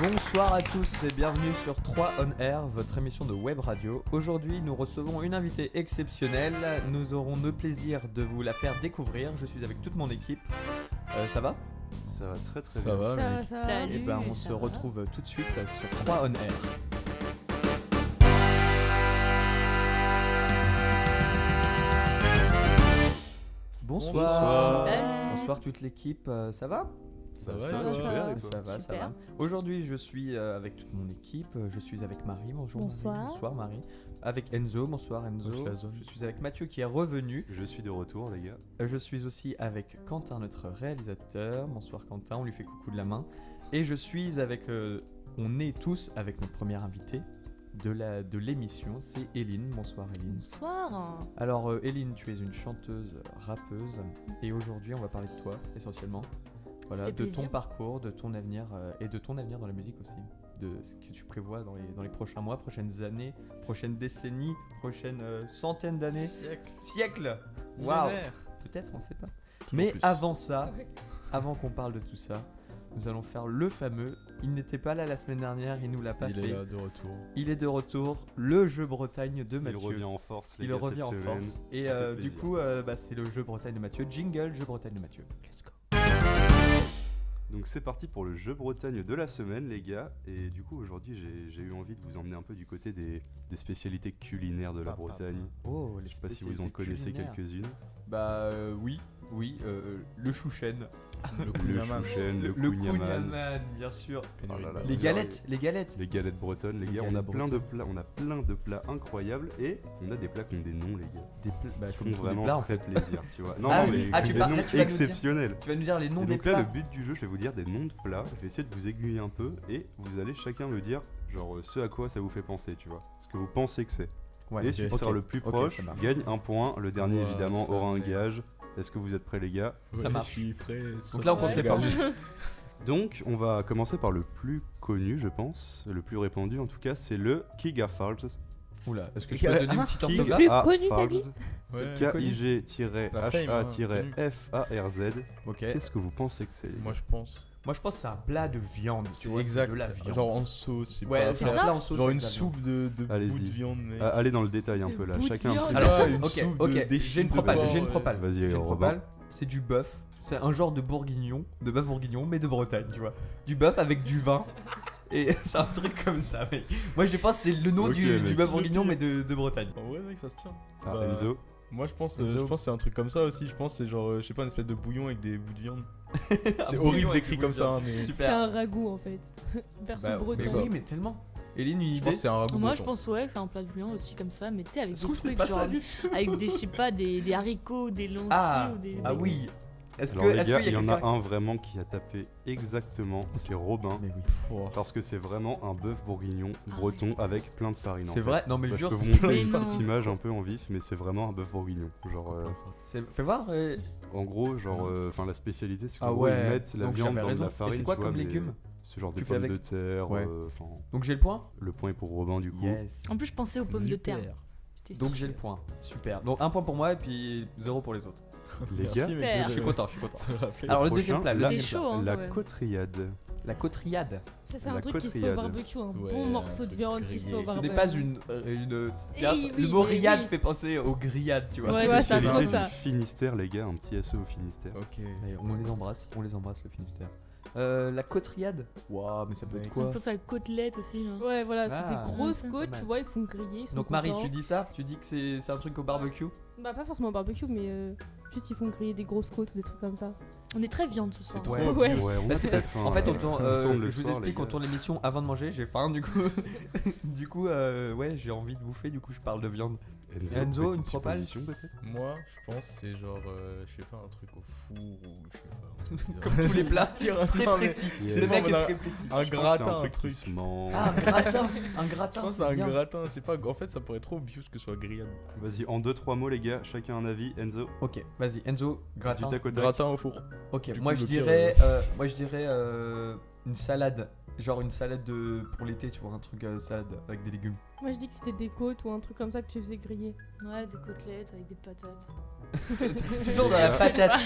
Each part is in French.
Bonsoir à tous et bienvenue sur 3 On Air, votre émission de web radio. Aujourd'hui, nous recevons une invitée exceptionnelle. Nous aurons le plaisir de vous la faire découvrir. Je suis avec toute mon équipe. Ça va ? Ça va très Ça bien. va, mec. Salut. Et ben, on se retrouve tout de suite sur 3 On Air. Bonsoir. Salut. Bonsoir toute l'équipe. Ça va ? Ça va, va, ça va. super. Et toi Ça va, ça Super. va. Aujourd'hui, je suis avec toute mon équipe. Je suis avec Marie. Bonjour Bonsoir. Marie. Bonsoir Marie. Avec Enzo. Bonsoir Enzo. Bonsoir, Zone. Je suis avec Mathieu qui est revenu. Je suis de retour, les gars. Je suis aussi avec Quentin, notre réalisateur. Bonsoir Quentin, on lui fait coucou de la main. Et je suis avec... on est tous avec notre première invitée de l'émission, c'est Eline. Bonsoir Eline. Bonsoir. Alors Eline, tu es une chanteuse, rappeuse. Et aujourd'hui, on va parler de toi, essentiellement. Voilà, fait de ton plaisir. parcours, de ton avenir et de ton avenir dans la musique aussi. De ce que tu prévois dans les prochains mois, prochaines années, prochaines décennies, prochaines centaines d'années. Siècles. Waouh. Peut-être, on sait pas. Mais plus. avant ça, avant qu'on parle de tout ça, nous allons faire le fameux. Il n'était pas là la semaine dernière, il nous l'a pas Il fait. est là de retour. Il est de retour, le jeu Bretagne de Il Mathieu. revient en force, les Il gars, revient cette en semaine. force. Et Ça fait du plaisir. coup, c'est le jeu Bretagne de Mathieu. Jingle, jeu Bretagne de Mathieu. Let's go. Donc c'est parti pour le jeu Bretagne de la semaine, les gars. Et du coup, aujourd'hui, j'ai eu envie de vous emmener un peu du côté des spécialités culinaires de la Bretagne. Oh, les Je sais pas si vous en spécialités connaissez culinaires. quelques-unes. Bah oui, le chouchen. Le Le Kouniaman. chouchen, le kouniaman, kouniaman, bien sûr. Oh là là. Les galettes. les galettes bretonnes, les Les gars. On a galettes plein de plats, on a plein de plats incroyables et on a des plats qui ont des noms, les gars. Bah, Qui comme font tous les vraiment plats, en très fait. plaisir, tu vois. Non, Ah non, oui. mais Ah, tu des parles- noms là, tu vas nous dire- exceptionnels. Tu vas nous dire les noms Et des donc là, plats. le but du jeu, je vais vous dire des noms de plats. Je vais essayer de vous aiguiller un peu et vous allez chacun me dire, genre, ce à quoi ça vous fait penser, tu vois. Ce que vous pensez que c'est. Ouais, Et celui qui ok. sera le plus Ok, proche ça marche. gagne un point. Le dernier, Ouais, évidemment, ça aura un merde. gage. Est-ce que vous êtes prêts, les gars? Ça marche. Je suis prêt. Donc là, on commence pensait pas. Donc, on va commencer par le plus connu, je pense. Le plus répandu, en tout cas, c'est le Kigafalls. Oula, est-ce que tu peux donner une petite orthographe? Plus connu, t'as dit Ouais. K-I-G-H-A-F-A-R-Z. Ok. Qu'est-ce que vous pensez que c'est, les gars? Moi je pense. Moi, je pense que c'est un plat de viande. Tu vois, Exact. c'est de la viande. Genre en sauce. je sais Ouais, pas. c'est C'est un ça plat en sauce. Genre avec une de la viande. soupe de Allez-y. bout de viande, mec. Allez dans le détail un peu là, bout de chacun un viande. petit Alors, peu. Ouais, une ok, soupe ok, de j'ai déchets une de propale, porc, j'ai une ouais. propale. Vas-y, J'ai une Robin. propale, c'est du bœuf. C'est un genre de bourguignon, de bœuf bourguignon, mais de Bretagne, tu vois. Du bœuf avec du vin. Et c'est un truc comme ça, mec. Moi, je pense que c'est le nom Ok, du mec. bœuf bourguignon, mais de Bretagne. En vrai, mec, ça se tient. Ah, Bah, Enzo. Moi je pense, Enzo. que c'est un truc comme ça aussi. Je pense que c'est genre, je sais pas, une espèce de bouillon avec des bouts de viande. C'est bouillon horrible avec d'écrit des comme bouts de ça, hein, mais. C'est Super. un ragoût en fait. Version Bah, breton. mais ça. oui, mais tellement. Eline, une Je idée? pense que c'est un ragoût. Moi je breton. pense ouais que c'est un plat de viande aussi comme ça, mais tu sais avec Ça se des trouve, c'est trucs pas genre ça du tout. avec des je sais pas des haricots, des lentilles Ah, ou des ah oui. Est-ce Alors que, les est-ce gars, qu'il il y en a quelqu'un- un vraiment qui a tapé exactement, c'est Robin. Mais oui. Oh. Parce que c'est vraiment un bœuf bourguignon breton avec plein de farine. C'est en vrai? fait. Non, mais Bah, jure, je peux vous c'est- montrer Mais une non. petite image un peu en vif, mais c'est vraiment un bœuf bourguignon. Genre, Fais voir. en gros, genre, enfin la spécialité, c'est qu'en Ah gros, ouais. ils mettent la Donc, viande j'avais dans raison. de la Et farine. c'est quoi tu vois, comme mais légumes? Ce genre de Tu fais pommes avec- de terre. Ouais. Enfin, Donc j'ai le point? le point est pour Robin du coup. Yes. En plus je pensais aux pommes de terre. Super. J'étais Donc sûre. j'ai le point. Super. Donc un point pour moi et puis 0 pour les autres. Les Merci, gars, mec, Super. de- Je suis content, je suis content. de rappeler. Alors le prochain, deuxième plat, le la- deuxième T'es plat. chaud, hein, la quand même. cotriade. La cotriade. Ça c'est La un truc qui se fait cotriade. au barbecue, un Ouais, bon un morceau de truc viande qui se fait au grillé. Ce barbecue. n'est pas une. Eh oui, le mot mais riade oui. fait penser aux grillades, tu vois. Ouais, C'est ouais, ça. ça, Spécialité c'est ça. du Finistère, les gars, un petit SO au Finistère. Ok. Mais on les embrasse le Finistère. La cotriade. Waouh, mais ça peut être Mec. quoi? On pense à la côtelette aussi. Là. Ouais, voilà, Ah, c'est des grosses pas côtes, mal. tu vois, ils font griller. Ils sont Donc Marie, contents. tu dis ça? Tu dis que c'est un truc au barbecue? Bah, pas forcément au barbecue, mais juste ils font griller des grosses côtes ou des trucs comme ça. On est très viande ce soir. C'est Ouais. trop. Ouais. Ouais, on Bah, a c'est- très faim. En fait, là. on tourne, tourne le je vous soir, explique, les on gars. tourne l'émission avant de manger, j'ai faim du coup. Du coup, ouais, j'ai envie de bouffer, du coup je parle de viande. Enzo, petite une propale supposition, peut-être. Moi, je pense que c'est genre, je sais pas, un truc au four ou je sais pas. Comme tous les plats, très Non, mais- précis. C'est Le mec est vraiment très précis. Un Je pense que c'est gratin, un un truc truc. qui se mange. Ah, un gratin, un Je gratin, pense que c'est c'est un bien. gratin, je sais pas. En fait, ça pourrait être trop obvious que ce soit grillade. Vas-y, en 2-3 mots, les gars, chacun un avis. Enzo, Ok, vas-y, Enzo, gratin. du tac au tac. Gratin au four. Ok, Du moi coup, je le pire, dirais, une salade. Genre une salade pour l'été, tu vois, un truc salade avec des légumes. Moi, je dis que c'était des côtes ou un truc comme ça que tu faisais griller. Ouais, des côtelettes avec des patates. Toujours dans la patate.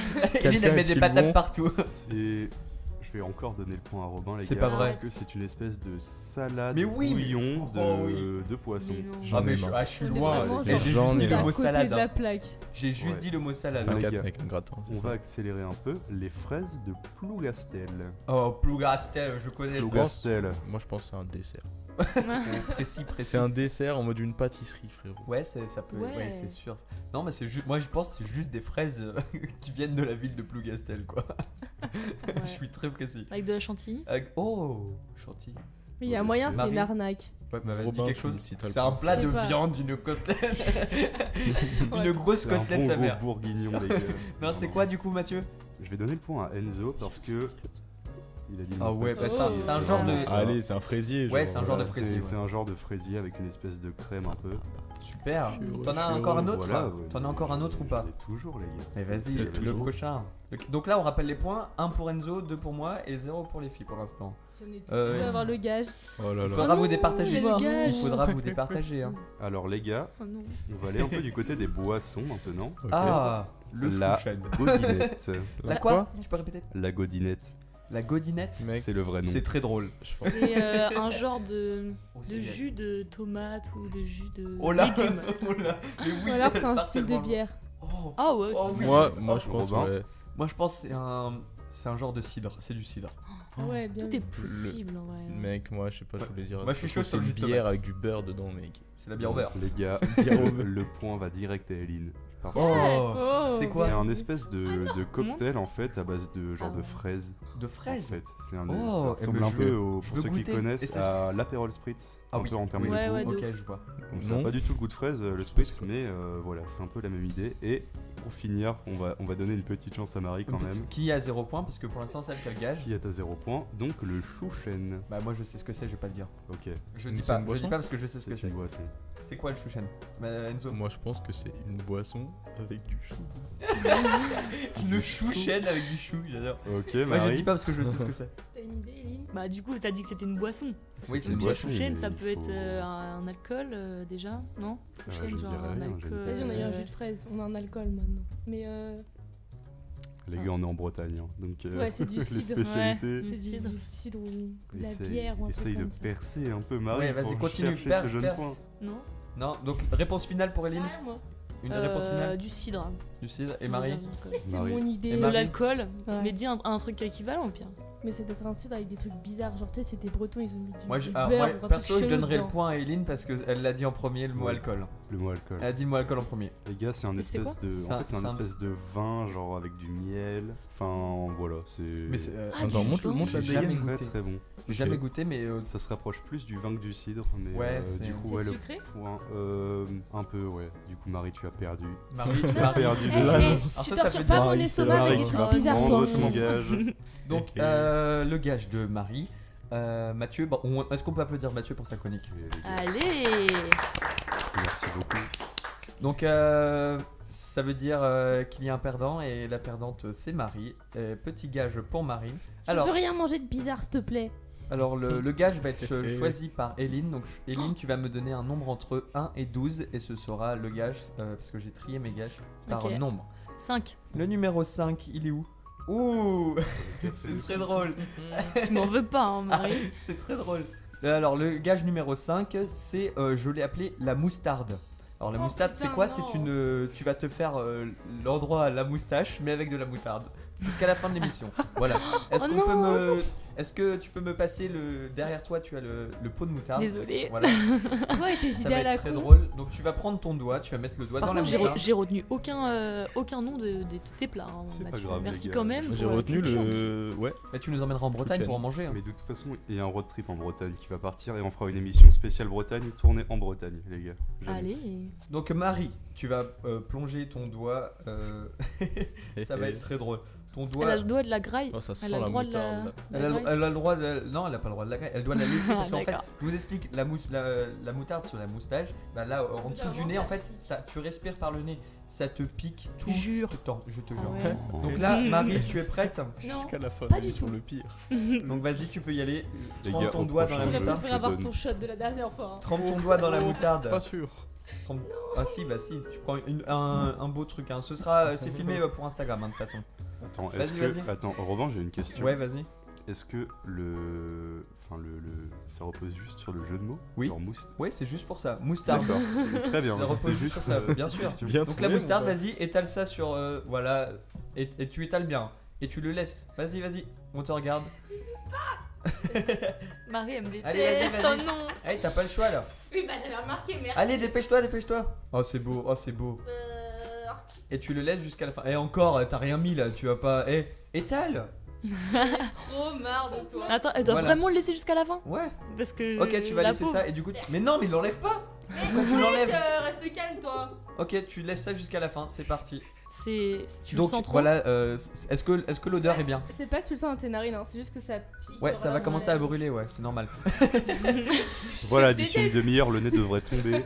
Eline, elle met des a-t-il patates bon partout. C'est. je vais encore donner le point à Robin, les C'est gars. pas vrai. Parce que c'est une espèce de salade Mais oui, bouillon oh oui. de poisson. Mais non. J'en ai je marre. suis Mais loin. vraiment, J'ai genre, juste j'en ai dit c'est le à mot côté salade. de la plaque. J'ai juste Ouais. dit le mot salade. Ah, Un les 4 gars, avec un gratin. c'est On ça. va accélérer un peu. Les fraises de Plougastel. Oh, Plougastel, je connais. ça. Plougastel. Moi, je pense que c'est un dessert. Précis, précis. C'est un dessert en mode une pâtisserie, frérot. Ouais, ça peut. Ouais, Ouais. c'est sûr. Non, mais c'est juste. Moi, je pense que c'est juste des fraises qui viennent de la ville de Plougastel, quoi. Je suis très précis. Avec de la chantilly. Oh, chantilly. Mais il y a Ok, moyen, c'est c'est une Marie. arnaque. Ouais, bah, dis Robin, quelque tu chose. me cites le C'est un point. plat Je de sais pas. viande, une côtelette. Une Ouais. grosse C'est un côtelette, bon sa gros mère. bourguignon, les gars. Non, c'est quoi du coup, Mathieu? Je vais donner le point à Enzo parce que. Il a dit Ah non, ouais, pas bah de c'est un, Oh. c'est un genre de. Ça va. Allez, c'est un fraisier. Ouais, genre, c'est un genre de Voilà, fraisier, C'est ouais. un genre de fraisier avec une espèce de crème un peu. Super. Je suis heureux, T'en je as suis encore un heureux. autre? Voilà, ouais. T'en as encore un autre ou pas? J'en ai toujours, les gars. Mais C'est- vas-y, c'est le toujours. prochain. Donc là, on rappelle les points 1 pour Enzo, 2 pour moi et 0 pour les filles pour l'instant. Si on est Euh, on va avoir le gage. Oh là Il là. faudra Oh vous non, départager. il y a le gage. Il faudra vous départager. Hein. Alors, les gars, Oh non. on va aller un peu du côté des boissons maintenant. Ok. Ah, le La chouchen. godinette. La quoi? Tu peux répéter? La godinette, La godinette. Mec, c'est le vrai nom. C'est très drôle. C'est un genre de c'est jus de tomate ou de jus de Oh là. légumes. Oh là. Mais oui, Ou alors c'est un pas style de tellement. bière. Oh. Ah ouais, Oh c'est oui. ça. moi, je pense Robin. ouais. Moi, je pense que c'est un genre de cidre. C'est du cidre. Ah ouais, bien. Tout est possible en vrai. Mec, moi, je sais pas, je voulais dire. Moi, je suis chaud c'est sur le une jus de bière avec du beurre dedans, mec. C'est la bière au beurre. Les gars, bière au beurre. le point va direct à Eline. Parce que Oh. Oh, C'est quoi c'est un espèce de cocktail en fait à base de genre Ah de ouais. fraises. De En fraises. fait, c'est un Oh, ça eh ressemble ben, un je peu veux- au, je pour veux ceux qui goûter. Et connaissent ça- à l'Aperol Spritz. Ah Un oui. peu en termes Ouais, de ouais, goût. de Ok, ouf. je vois. Donc, ça Non. n'a pas du tout le goût de fraise le Spritz, mais voilà, c'est un peu la même idée. Et pour finir, on va donner une petite chance à Marie quand même. Qui a 0 points parce que pour l'instant c'est elle qui a le gage. Qui est à 0 points, donc le chouchen. Bah moi je sais ce que c'est, je vais pas le dire. Ok, Je Mais dis c'est pas, une je boisson dis pas parce que je sais ce que c'est c'est. une boisson. C'est quoi le chouchen? Bah Enzo. Moi, je pense que c'est une boisson avec du chou. Le chouchen avec du chou, j'adore. Ok, Moi je Marie. dis pas parce que je sais ce que c'est. T'as une idée, Eline? Bah du coup, t'as dit que c'était une boisson. Oui, c'est une une Donc boisson, la chouchen, mais ça il peut être faut- un alcool déjà, non? je Chouchen, genre dirais un rien, je ne alcool. dirais Vas-y, on a eu un jus de fraise. On a un alcool maintenant. Mais Les gars, on est en Bretagne, hein, donc Ouais, c'est du les cidre, spécialités. C'est du cidre. cidre ou de la Essaye- bière ou un Essaye truc de comme ça. percer un peu, Marie. Ouais, vas-y, pour continue, chercher perce, ce jeune perce. point. Non? Non, donc réponse finale pour Eline. Ouais, moi. Une réponse finale Du cidre. du cidre. Et On va Marie dire de l'alcool. Mais c'est Marie. mon idée. Et De Marie l'alcool, Ouais. mais dis un truc équivalent au pire. Mais c'est peut-être un cidre avec des trucs bizarres. Genre, tu sais, c'est des bretons, ils ont mis du, Moi, du alors, beurre moi ou un truc perso je chelou donnerais le dedans. point à Eline parce qu'elle l'a dit en premier le mot Ouais. alcool. Le mot alcool. Elle a dit le mot alcool en premier. Les gars, c'est un Mais c'est espèce quoi de. C'est En un- fait, c'est c'est un un- espèce de vin, genre avec du miel. Enfin, voilà, c'est. Mais c'est. Ah, Attends, du monte vin. la J'ai dégaine. jamais très goûté. très bon. J'ai jamais goûté, mais Ça se rapproche plus du vin que du cidre, mais Ouais, c'est- du coup, C'est ouais, le sucré? point. Un peu, ouais. Du coup, Marie, tu as perdu. Marie, Tu as perdu Eh, de eh, l'annonce. Alors tu ça tortures veut pas dire- mon Marie, estomac Marie avec des qui trucs va bizarres, prendre toi. son gage. Donc, le gage de Marie. Mathieu, bon, est-ce qu'on peut applaudir Mathieu pour sa chronique? Allez! Merci beaucoup. Donc, ça veut dire qu'il y a un perdant et la perdante c'est Marie. Petit gage pour Marie. Je Alors, veux rien manger de bizarre, s'il te plaît. alors le gage va être choisi par Eline. Donc, Eline, tu vas me donner un nombre entre 1 et 12 et ce sera le gage parce que j'ai trié mes gages par Ok. nombre. 5. Le numéro 5, il est où? Ouh, c'est très drôle. Tu m'en veux pas, hein, Marie. C'est très drôle. Alors, le gage numéro 5, c'est, je l'ai appelé la moustarde. Alors, la Oh, moustache, putain, c'est quoi? non. C'est une. Tu vas te faire l'endroit à la moustache, mais avec de la moutarde. Jusqu'à la fin de l'émission. Voilà. Est-ce Oh qu'on peut non, me. Est-ce que tu peux me passer le. Derrière toi, tu as le pot de moutarde. Désolée. Voilà, Toi et tes ça idées va à la être très con. drôle. Donc, tu vas prendre ton doigt, tu vas mettre le doigt Par dans la contre, moutarde. j'ai retenu aucun nom de tes plats. hein, C'est pas Mathieu. grave, Merci les gars. quand même. J'ai pour la retenu culture. le. Ouais. Et tu nous emmèneras en Bretagne pour en manger. hein. Mais de toute façon, il y a un road trip en Bretagne qui va partir et on fera une émission spéciale Bretagne tournée en Bretagne, les gars. J'annonce. Allez. Donc Marie, tu vas plonger ton doigt. Ça va être très drôle. Ton Elle doigt. a le doigt de la graille. Oh, ça sent Elle a le la droit de la. moutarde. Elle a, graille. elle a le droit de. Non, elle a pas le droit de la graille. Elle doit la laisser parce qu'en fait, D'accord. je vous explique, la moutarde sur la moustache, bah là en dessous du nez, en fait, ça, tu respires par le nez, ça te pique tout Jure. le temps, je te Ah jure. ouais. Donc là, Marie, tu es prête? Non. Jusqu'à la fin, Pas on du est sur tout. le pire. Donc vas-y, tu peux y aller. Les Trempe gars, ton au doigt dans la prochain J'aurais jeu, moutarde. préféré je avoir donne- ton shot de la dernière fois. hein. Trempe ton doigt dans la moutarde. Pas sûr. Trempe- Ah si, bah si, tu prends un beau truc. Hein. Ce sera, c'est filmé pour Instagram hein, de toute façon. Attends, Vas-y, est-ce que. vas-y. Attends, Robin, j'ai une question. Ouais, vas-y. est-ce que ça repose juste sur le jeu de mots? Oui. Genre Ouais, c'est juste pour ça. Moutarde. D'accord. Très bien. Ça repose C'était juste sur ça, bien sûr. Bien Donc la trouvé, moutarde, mon gars. vas-y, étale ça sur. Voilà. Et tu étales bien. Et tu le laisses. Vas-y. On te regarde. Marie, elle me déteste. Allez, vas-y. Oh non. Hey, t'as pas le choix là. Oui, bah j'avais remarqué, merci. Allez, dépêche-toi. Oh, c'est beau. Et tu le laisses jusqu'à la fin. Et encore, t'as rien mis là. Tu vas pas. Étale. Trop marre de toi. Attends, elle doit Voilà. vraiment le laisser jusqu'à la fin? Ouais. Parce que. Ok, tu vas la laisser pauvre. ça. Et du coup, mais non, mais il l'enlève pas. Pourquoi tu Wesh, l'enlèves? reste calme, toi. Ok, tu laisses ça jusqu'à la fin. C'est parti. Tu Donc le sens trop? voilà. Est-ce que l'odeur est bien? C'est pas que tu le sens dans tes narines, hein, c'est juste que ça pique. Ouais, ça va commencer à brûler. Ouais, c'est normal. Voilà, d'ici une demi-heure, le nez devrait tomber.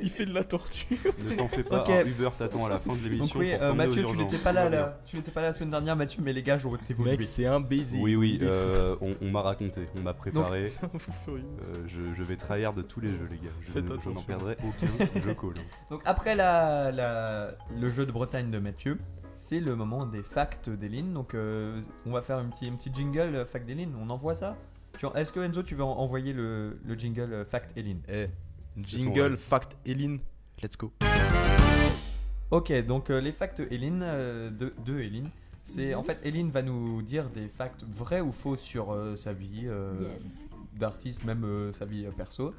Il fait de la torture. Ne t'en fais pas, Ok. un Uber t'attend à la fin de Donc l'émission oui, pour t'emmener Mathieu, aux tu urgences. n'étais pas là, Tout va bien. tu n'étais pas là la semaine dernière, Mathieu, mais les gars, j'aurais été Mec, c'est un baiser. Oui, Il est on m'a raconté, on m'a préparé. fou furieux. Je vais tryhard de tous les jeux, les gars. Faites Je n'en attention. perdrai aucun jeu call. Donc après le jeu de Bretagne de Mathieu, c'est le moment des facts d'Eline. Donc on va faire un petit jingle fact d'Eline. On envoie ça. Est-ce que Enzo, tu veux envoyer le jingle fact Eline? C'est son Jingle, rêve. fact, Eline. Let's go. Ok, donc les facts Eline de Eline. C'est en fait Eline va nous dire des facts vrais ou faux sur sa vie Yes. d'artiste, même sa vie perso.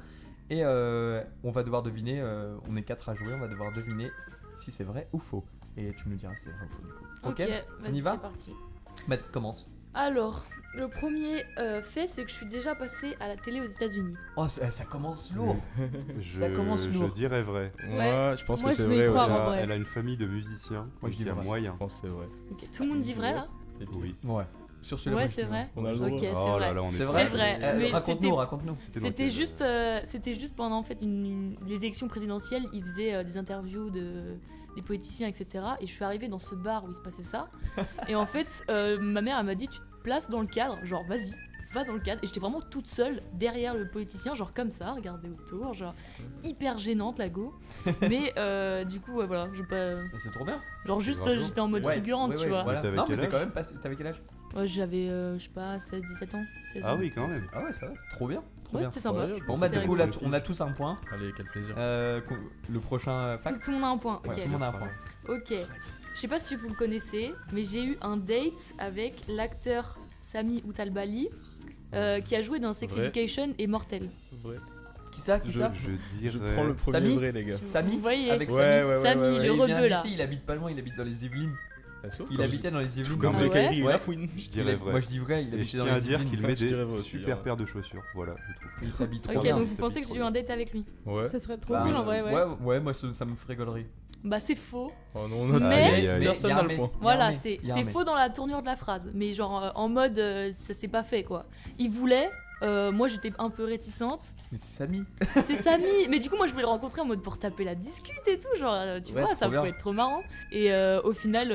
Et on va devoir deviner, on est 4 à jouer, on va devoir deviner si c'est vrai ou faux. Et tu nous diras si c'est vrai ou faux du coup. Ok, on y vas-y, va c'est parti. Matt, commence. Alors, le premier fait, c'est que je suis déjà passée à la télé aux États-Unis. Oh, ça commence lourd. Je, Ça commence lourd. je dirais vrai. Moi, je pense Moi, que je c'est vais y vrai croire, aussi. en vrai. Elle a une famille de musiciens. Moi, je dis il y a vrai. moyen. Je pense que c'est vrai. Ok, tout le monde dit vrai là? Oui. Ouais. Sur celui-là, Ouais, moi, je c'est dis vrai. On a le Ok, droit. c'est Oh vrai. là là, on est C'est pas- vrai. C'est vrai, mais Raconte-nous. C'était dans C'était quel- juste pendant en fait les élections présidentielles, ils faisaient des interviews des politiciens, etc. Et je suis arrivée dans ce bar où il se passait ça. Et en fait, ma mère elle m'a dit tu te places dans le cadre, genre vas-y, va dans le cadre. Et j'étais vraiment toute seule derrière le politicien, genre comme ça, regarder autour, genre hyper gênante la go. Mais du coup, ouais, voilà, Mais c'est trop bien. genre C'est juste grave j'étais en mode Ouais, figurante, ouais, tu ouais, vois. voilà. T'avais Non, quel mais t'es âge quand même passé. T'avais quel âge? Ouais, j'avais, je sais pas, 16-17 ans. 16 Ah ans. oui, quand même. Ah ouais, ça va, c'est trop bien. Trop Ouais, bien. c'était sympa. Ouais, Bon, ça bah, fait du coup, là, rigoler. on a tous un point. Allez, quel plaisir. Le prochain fact. Tout le monde a un point. Ouais, Ok. tout le monde a un point. Ok. Je sais pas si vous le connaissez, mais j'ai eu un date avec l'acteur Sami Outalbali qui a joué dans Sex Vrai. Education et Mortel. Vrai. Qui ça? Qui ça? Je dirais. Je prends le premier Samy vrai, les gars. Samy Vous voyez Avec Ouais, Samy. ouais, Samy, ouais, le ouais. Il vient rebeu là. d'ici, il habite pas loin, il habite dans les Yvelines. Perso, Il comme habitait dans les Yvelines. Comme Ah j'ai ouais Kairi, Ouais. la fouine. Je dirais vrai. Moi je dis vrai, il Et je habitait dans tiens à les dire Yvelines. qu'il Ouais, met je dirais des vrai aussi, super ouais. paires de chaussures. Voilà, je trouve. Il s'habille trop Ok, bien. donc il vous s'habille pensez que trop j'ai eu bien. un date avec lui? Ouais. Ça serait trop Bah, cool en vrai, ouais. ouais, moi ça me ferait gaulerie. Bah c'est faux. Oh non, on a Mais- Aïe, aïe, aïe. personne y a n'a un le mais. point. Y a un Voilà, mais. c'est Y a un c'est mais. faux dans la tournure de la phrase, mais genre en mode ça s'est pas fait quoi. Il voulait, moi j'étais un peu réticente. Mais c'est Samy. C'est Samy, mais du coup moi je voulais le rencontrer en mode pour taper la discute et tout, genre tu Ouais, vois, trop ça bien. pouvait être trop marrant. Et au final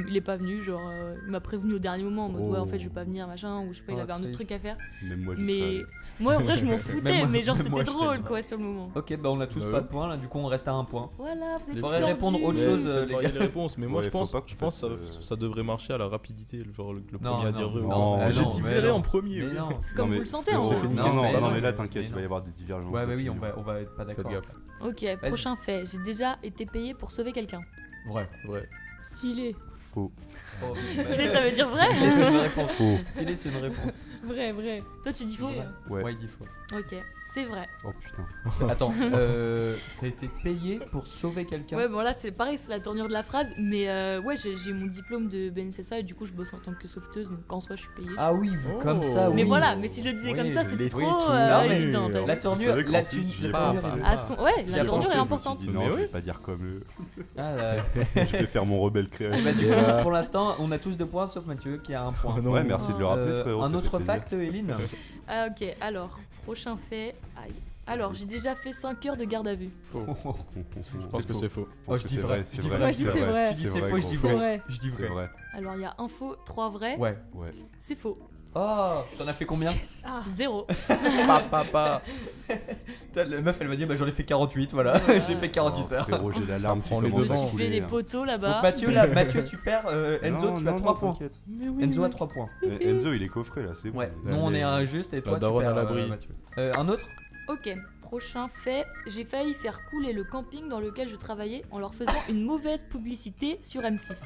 il est pas venu, genre il m'a prévenu au dernier moment en mode ouais en fait je vais pas venir machin, ou je sais pas, il Oh, avait un autre triste. truc à faire. Même moi, j'y serais Mais allé. moi en vrai je m'en foutais, moi- mais genre même moi, c'était je serais drôle allé. quoi sur le moment. Ok, bah on a tous Bah pas ouais. de points là, du coup on reste à un point. Voilà, vous êtes faudrait perdus. répondre autre Mais chose, faites les varier gars. les réponses, mais moi Ouais, je pense, faut pas que je tu pense que fasses, ça devrait marcher à la rapidité, genre le Non, premier à non, dire vrai. ou non, pas. mais J'ai non, dit mais verré non. en premier. Mais oui. non. C'est comme Non, vous mais le sentez on en s'est vrai. fait niquer Non, ce mais temps-là. non, mais là, mais t'inquiète, il non. va y avoir des divergences. Ouais, bah oui, d'opinion. on va être pas Faites d'accord. gaffe. Ok, prochain fait, j'ai déjà été payé pour sauver quelqu'un. Vrai. Vrai. Stylé. Faux. Oh, Stylé, ça veut dire vrai? Stylé, c'est une réponse. Faux. Stylé, c'est une réponse. Vrai, vrai. Toi tu dis faux? Vrai. Ouais. Ouais, il dit faux. Ok, c'est vrai. Oh putain. Attends, t'as été payé pour sauver quelqu'un? Ouais, bon là c'est pareil, c'est la tournure de la phrase, mais ouais, j'ai mon diplôme de BNSSA et du coup je bosse en tant que sauveteuse, donc en soi je suis payée. Ah oui, vous Oh. comme ça, oui. Mais voilà, mais si je le disais Oui, comme ça, je c'était l'ai- trop oui, tout- Non, mais évident. t'as La vu. tournure, Vous savez qu'en la plus, j'y ai tournure, pensé. c'est- Ah, ouais, J'y ai la tournure pensé, est Je me importante. suis dit, non, Mais je oui. vais pas dire comme eux. Ah, là. Je vais faire mon rebelle Eh créatif. bah, du coup, pour l'instant, on a tous 2 points sauf Mathieu qui a 1 point. Oh non. Ouais, merci de le rappeler, frérot. Un ça autre fait plaisir. fact, Eline? Ah, ok, alors, prochain fait. Aïe. Alors, j'ai déjà fait 5 heures de garde à vue. Faux. Je pense que faux. c'est faux. Oh, je dis vrai. C'est Je dis vrai. vrai. Moi, je dis c'est vrai. Tu dis c'est faux, je dis C'est vrai. vrai. Je dis C'est vrai. vrai. Alors, il y a info, 3 vrais. Ouais. Ouais. C'est faux. Oh, t'en as fait combien? Ah, 0. Papa. La meuf, elle m'a dit, bah j'en ai fait 48, voilà. J'ai fait 48 heures. Frérot, j'ai l'alarme qui prend les commence devants. à Tu fais couler, des hein. poteaux Donc là-bas. Mathieu, tu perds. Enzo, Non, tu as non, 3 non, points. t'inquiète. Enzo a 3 points. Enzo, il est coffré là, c'est bon. Ouais, nous on est à un juste et toi tu daronne perds à l'abri. Mathieu. Un autre Ok, prochain fait. J'ai failli faire couler le camping dans lequel je travaillais en leur faisant une mauvaise publicité sur M6.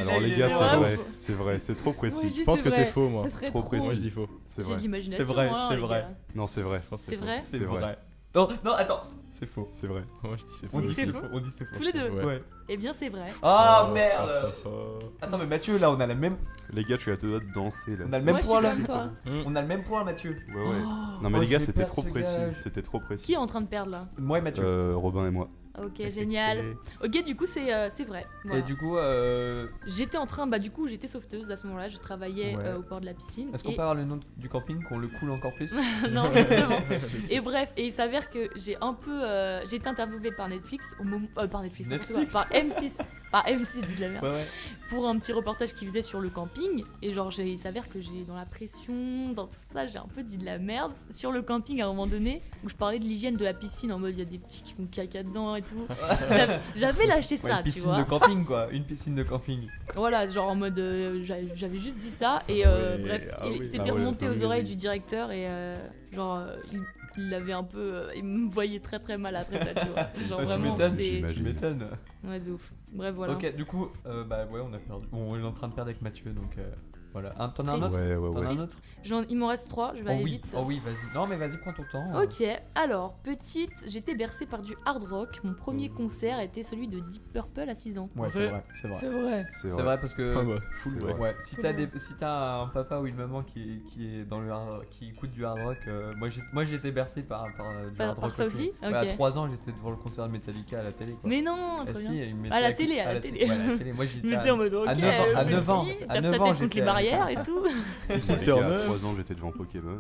Alors les gars, Ouais. c'est vrai, c'est trop précis. Je pense que c'est faux, moi. Ça serait Trop trop. précis. Moi, je dis faux. C'est J'ai vrai. de l'imagination. C'est vrai, hein, c'est les vrai. gars. Non, c'est vrai. C'est vrai. C'est vrai. Non, non, attends. C'est faux. C'est vrai. Moi, je dis c'est On faux. dit c'est c'est faux. faux. On dit c'est faux. Tous les deux. Ouais. Ouais. Eh bien, c'est vrai. Ah merde. Attends, mais Mathieu, là, on a la même. Les gars, tu as deux doigts de danser là. On a le Moi, même je suis point là. comme toi. On a le même point, Mathieu. Ouais, ouais. Oh, Non, mais oh, les gars, je vais c'était perdre trop ce précis. gage. C'était trop précis. Qui est en train de perdre là? Moi et Mathieu. Robin et moi. Ok, génial. Ok, du coup, c'est vrai. Voilà. Et du coup, J'étais en train, bah du coup, j'étais sauveteuse à ce moment-là. Je travaillais Ouais. au port de la piscine. est-ce qu'on et- peut avoir le nom du camping, qu'on le coule encore plus? Non, justement. Et bref, et il s'avère que j'ai un peu. J'ai été interviewée par Netflix au moment. Par Netflix, n'importe quoi, par M6. Par M6, je dis de la merde. Ouais, ouais. Pour un petit reportage qu'ils faisaient sur le camping. Et genre, il s'avère que j'ai, dans la pression, dans tout ça, j'ai un peu dit de la merde sur le camping à un moment donné. Où je parlais de l'hygiène de la piscine en mode il y a des petits qui font caca dedans et tout. J'avais lâché Ouais, ça, une tu piscine vois. de camping quoi, une piscine de camping. Voilà, genre en mode j'avais juste dit ça et bref, c'était Ah ouais, remonté aux dinguerie. oreilles du directeur et il l'avait un peu il me voyait très très mal après ça, tu vois. Genre Tu vraiment m'étonnes, c'était j'imagine. tu m'étonnes. ouais de ouf. Bref, voilà. Ok, du coup, bah ouais, on a perdu. Bon, on est en train de perdre avec Mathieu donc voilà. T'en as un Triste. autre? Ouais, ouais, T'en as ouais. un autre? Il m'en reste 3, je vais Oh aller oui, vite. oh oui, vas-y. Non mais vas-y, prends ton temps. Ok, alors, petite, j'étais bercée par du hard rock. Mon premier concert était celui de Deep Purple à 6 ans. Ouais, c'est vrai, c'est vrai. C'est vrai. C'est C'est vrai parce que Ah bah, full C'est vrai. vrai. ouais, si t'as un papa ou une maman qui est dans le qui écoute du hard rock, moi j'ai été bercé par du hard Par rock ça aussi Ouais, à Ok. 3 ans, j'étais devant le concert de Metallica à la télé quoi. Mais non, Ah trop si, bien. ils me mettaient À la avec- télé, à la télé. Ouais, à la télé. Moi Je j'étais m'étais en mode ok, à 9 ans, à 9 ans, petit, à tape 9 sa ans, tête contre j'étais les à- barrières et tout. Les gars, à 3 ans, j'étais devant Pokémon.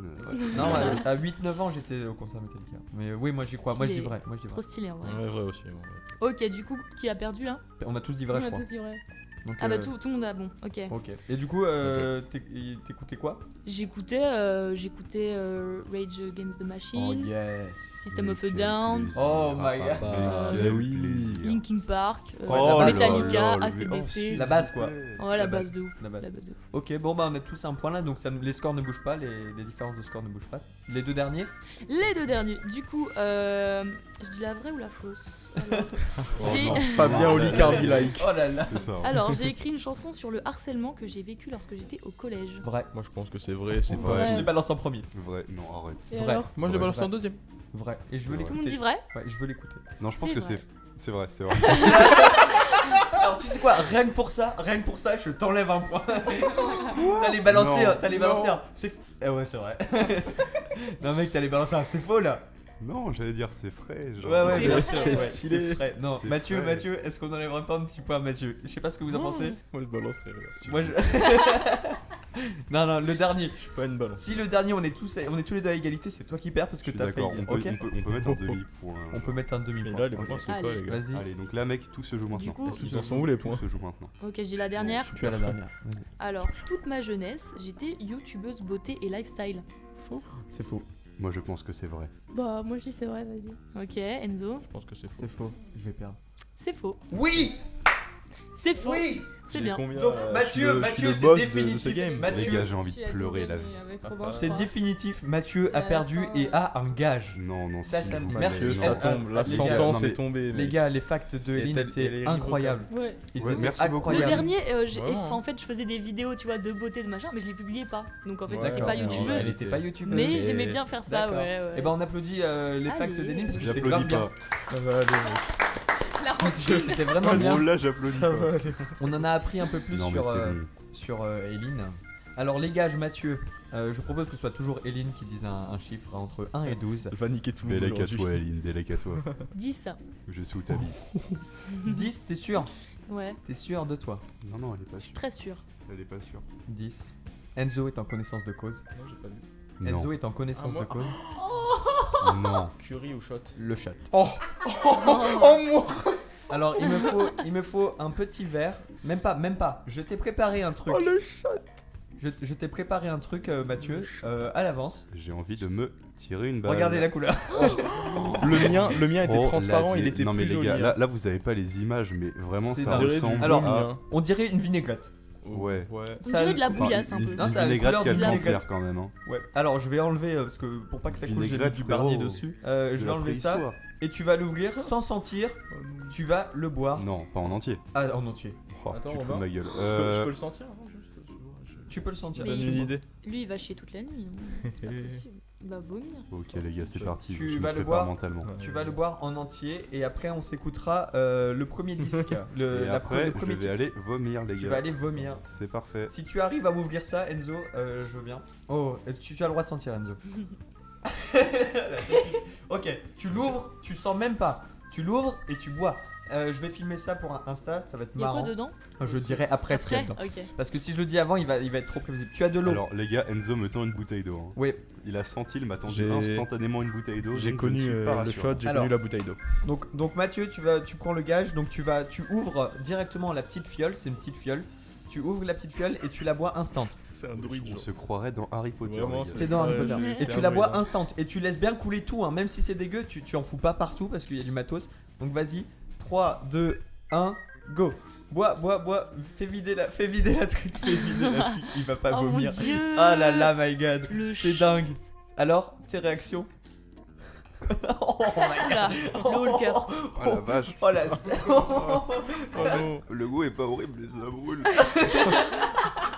Non, à 8-9 ans, j'étais au concert Metallica. Mais oui, moi j'y crois. Moi je dis Stylé. vrai. Moi je dis Trop vrai. stylé en vrai. Ouais, vrai aussi. ouais. Ok, du coup, qui a perdu là? On a tous dit On vrai, je a crois. tous dit vrai. Donc, Ah bah tout le monde a bon, ok. Ok. Et du coup, t'écoutais quoi? J'écoutais Rage Against the Oh Machine, yes. System of a Quel Down, plaisir. Oh my god. bah, Quel oui. plaisir. Linkin Park, Oh là Metallica, là là, AC/DC. La base quoi. Ouais, la la base. base de ouf. La La base. base de ouf. Ok, bon bah on a tous un point là, donc les scores ne bougent pas, les différences de scores ne bougent pas. Les deux derniers? Les deux derniers. Du coup, je dis la vraie ou la fausse? Alors, j'ai- Oh non, Fabien Olicardi like. Oh là là. C'est ça. hein. Alors, j'ai écrit une chanson sur le harcèlement que j'ai vécu lorsque j'étais au collège. Vrai. Moi, je pense que c'est vrai, c'est Ouais. pas. Je l'ai balancé en premier. Vrai, non, arrête. Et Vrai. alors Moi, je l'ai Ouais, balancé vrai. en deuxième. Vrai. Et je veux Ouais. Tout le monde l'écouter. dit vrai? Ouais, je veux l'écouter. Non, je pense C'est que vrai. c'est vrai, c'est vrai. Alors tu sais quoi, rien que pour ça, je t'enlève un point. T'allais balancer, Non, t'allais non. balancer un. C'est. Eh ouais, c'est vrai. Non mec, t'allais balancer un. C'est faux là. Non, j'allais dire c'est frais. Genre. Ouais, ouais, C'est bien vrai. sûr. C'est ouais, stylé. c'est frais. Non, C'est Mathieu, frais. Mathieu, est-ce qu'on enlèverait pas un petit point à Mathieu? Je sais pas ce que vous en pensez. Moi, je balancerai. Moi je. Non, le dernier. Je suis pas une balance. Si le dernier, on est tous les deux à égalité, c'est toi qui perds parce Je que suis t'as fait. d'accord, on peut, Ok. on peut mettre un demi-point. On peut mettre un demi-point. Mais là, les Ok. points, c'est Allez. quoi, les gars? Vas-y. Allez, donc là, mec, tout se joue maintenant. coup, Tout Ils en sont où, les points se joue maintenant. Ok, j'ai la dernière. Tu as la dernière. Vas-y. Alors, toute ma jeunesse, j'étais youtubeuse beauté et lifestyle. Faux. C'est faux. Moi, je pense que c'est vrai. Bah, moi je dis c'est vrai, vas-y. Ok, Enzo. Je pense que c'est faux. C'est faux. Je vais perdre. C'est faux. Oui. C'est faux. Oui. C'est J'ai bien. combien, Donc je suis le Mathieu, c'est boss de définitif. ce game. Mathieu, Les gars, j'ai envie Je suis de la pleurer là. deuxième avec Robin, je c'est crois. définitif. Mathieu a Et à la perdu fin, et a un gage. Non, non, Ça, s'il ça vous me- plaît. merci. Mathieu, ça tombe. La Les gars, sentence non, mais est tombée. Les mec. gars, les facts de Eline elle étaient est incroyables. Ouais. Ils Ouais, étaient merci beaucoup. Le incroyables. dernier, Vraiment. en fait, je faisais des vidéos, tu vois, de beauté, de machin, mais je les publiais pas. Donc en fait, Ouais, j'étais pas d'accord. youtubeuse. Elle était pas youtubeuse. Mais Et- j'aimais bien faire ça, D'accord. ouais, ouais. Et ben on applaudit les facts Allez. d'Eline parce que c'était grave J'applaudis bien. pas. Ça va aller, mec. C'était vraiment bien. Oh là, j'applaudis Ça pas. va aller. On en a appris un peu plus Non, mais sur, c'est bon. sur Eline. Alors les gages, Mathieu, je propose que ce soit toujours Eline qui dise un chiffre entre 1 et 12. Elle va niquer tout le monde Bellec à aujourd'hui. toi, Eline, bellec à toi. 10. Je sais où t'habites. 10, t'es sûr? Ouais, T'es sûr de toi? Non, non, elle est pas sûre. très sûr. Elle est pas sûre. 10. Enzo est en connaissance de cause. Non, j'ai pas vu. Enzo Non. est en connaissance Ah, moi- de cause. Non. Curry ou shot? Le shot. Oh, Alors il me faut un petit verre. Même pas. Je t'ai préparé un truc. Oh, le shot. je t'ai préparé un truc, Mathieu, à l'avance. J'ai envie de me tirer une balle. Regardez la couleur. Le mien était Oh, transparent, il était non mais plus les joli. gars, là vous avez pas les images, mais vraiment C'est ça dingue. ressemble. Alors, vomi, on dirait une vinaigrette. Ouais. On Ça a dirait de la le- bouillasse un une, peu. Non, une ça a la vinaigrette couleur qui a de le vinaigrette. cancer quand même. Hein. Ouais. Alors je vais enlever parce que pour pas que ça coule, j'ai mis Vinaigrette, du barnier frérot. dessus. De Je vais la enlever ça préhistoire. et tu vas l'ouvrir sans sentir. Tu vas le boire. Non, pas en entier. Ah, en entier. Oh, Attends, tu te fous de Robin. ma gueule. Je peux le sentir avant juste Tu peux le sentir. Mais Donne il- une idée. Lui, il va chier toute la nuit. hein. C'est pas possible. Il va vomir. Ok les gars, c'est parti. Tu je vas me le prépare boire mentalement. Tu vas le boire en entier et après on s'écoutera le premier disque. Et après, le je premier vais titre. aller vomir les Tu gars. vas aller vomir. C'est parfait. Si tu arrives à m'ouvrir ça, Enzo, je veux bien. Oh, tu as le droit de sentir, Enzo. Ok, tu l'ouvres, tu sens même pas. Tu l'ouvres et tu bois. Je vais filmer ça pour un Insta, ça va être Il y a quoi marrant. dedans Je dirai après ce qu'il y a Après dedans. Ok. Parce que si je le dis avant, il va être trop prévisible. Tu as de l'eau. Alors les gars, Enzo me tend une bouteille d'eau. Hein. Oui, Il a senti, il m'a tendu J'ai- instantanément une bouteille d'eau. J'ai donc connu je ne suis pas le rassurant. shot, j'ai Alors. connu la bouteille d'eau. donc Mathieu, tu prends le gage, donc tu ouvres directement la petite fiole, c'est une petite fiole. Tu ouvres la petite fiole et tu la bois instant. C'est un druide. On se croirait dans Harry Potter. Vraiment, les gars. C'est dans Harry Ouais, Potter. c'est- Et c'est tu un la bois druide, hein. instant. Et tu laisses bien couler tout, hein. Même si c'est dégueu, tu en fous pas partout parce qu'il y a du matos. Donc vas-y, 3, 2, 1, go. Bois. Fais vider la truc. Il va pas Oh mon vomir. dieu. Ah là là, my god. Le C'est shit. dingue. Alors, tes réactions? Oh my Oula, l'eau le cœur. Oh la vache. Oh la Oh non. Le goût est pas horrible, mais ça brûle.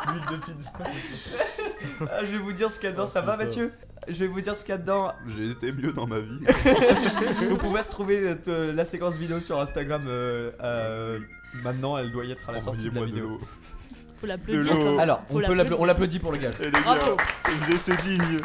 L'huile de pizza. Ah, je vais vous dire ce qu'il y a dedans, ça va putain. Mathieu? Je vais vous dire ce qu'il y a dedans. J'ai été mieux dans ma vie. Vous pouvez retrouver la séquence vidéo sur Instagram. Maintenant, elle doit y être à la sortie de la Envoyez-moi de vidéo. l'eau. Faut l'applaudir. De l'eau. quand même. Alors, Faut on l'applaudit pour le gage. Et les gars, Bravo. il était digne.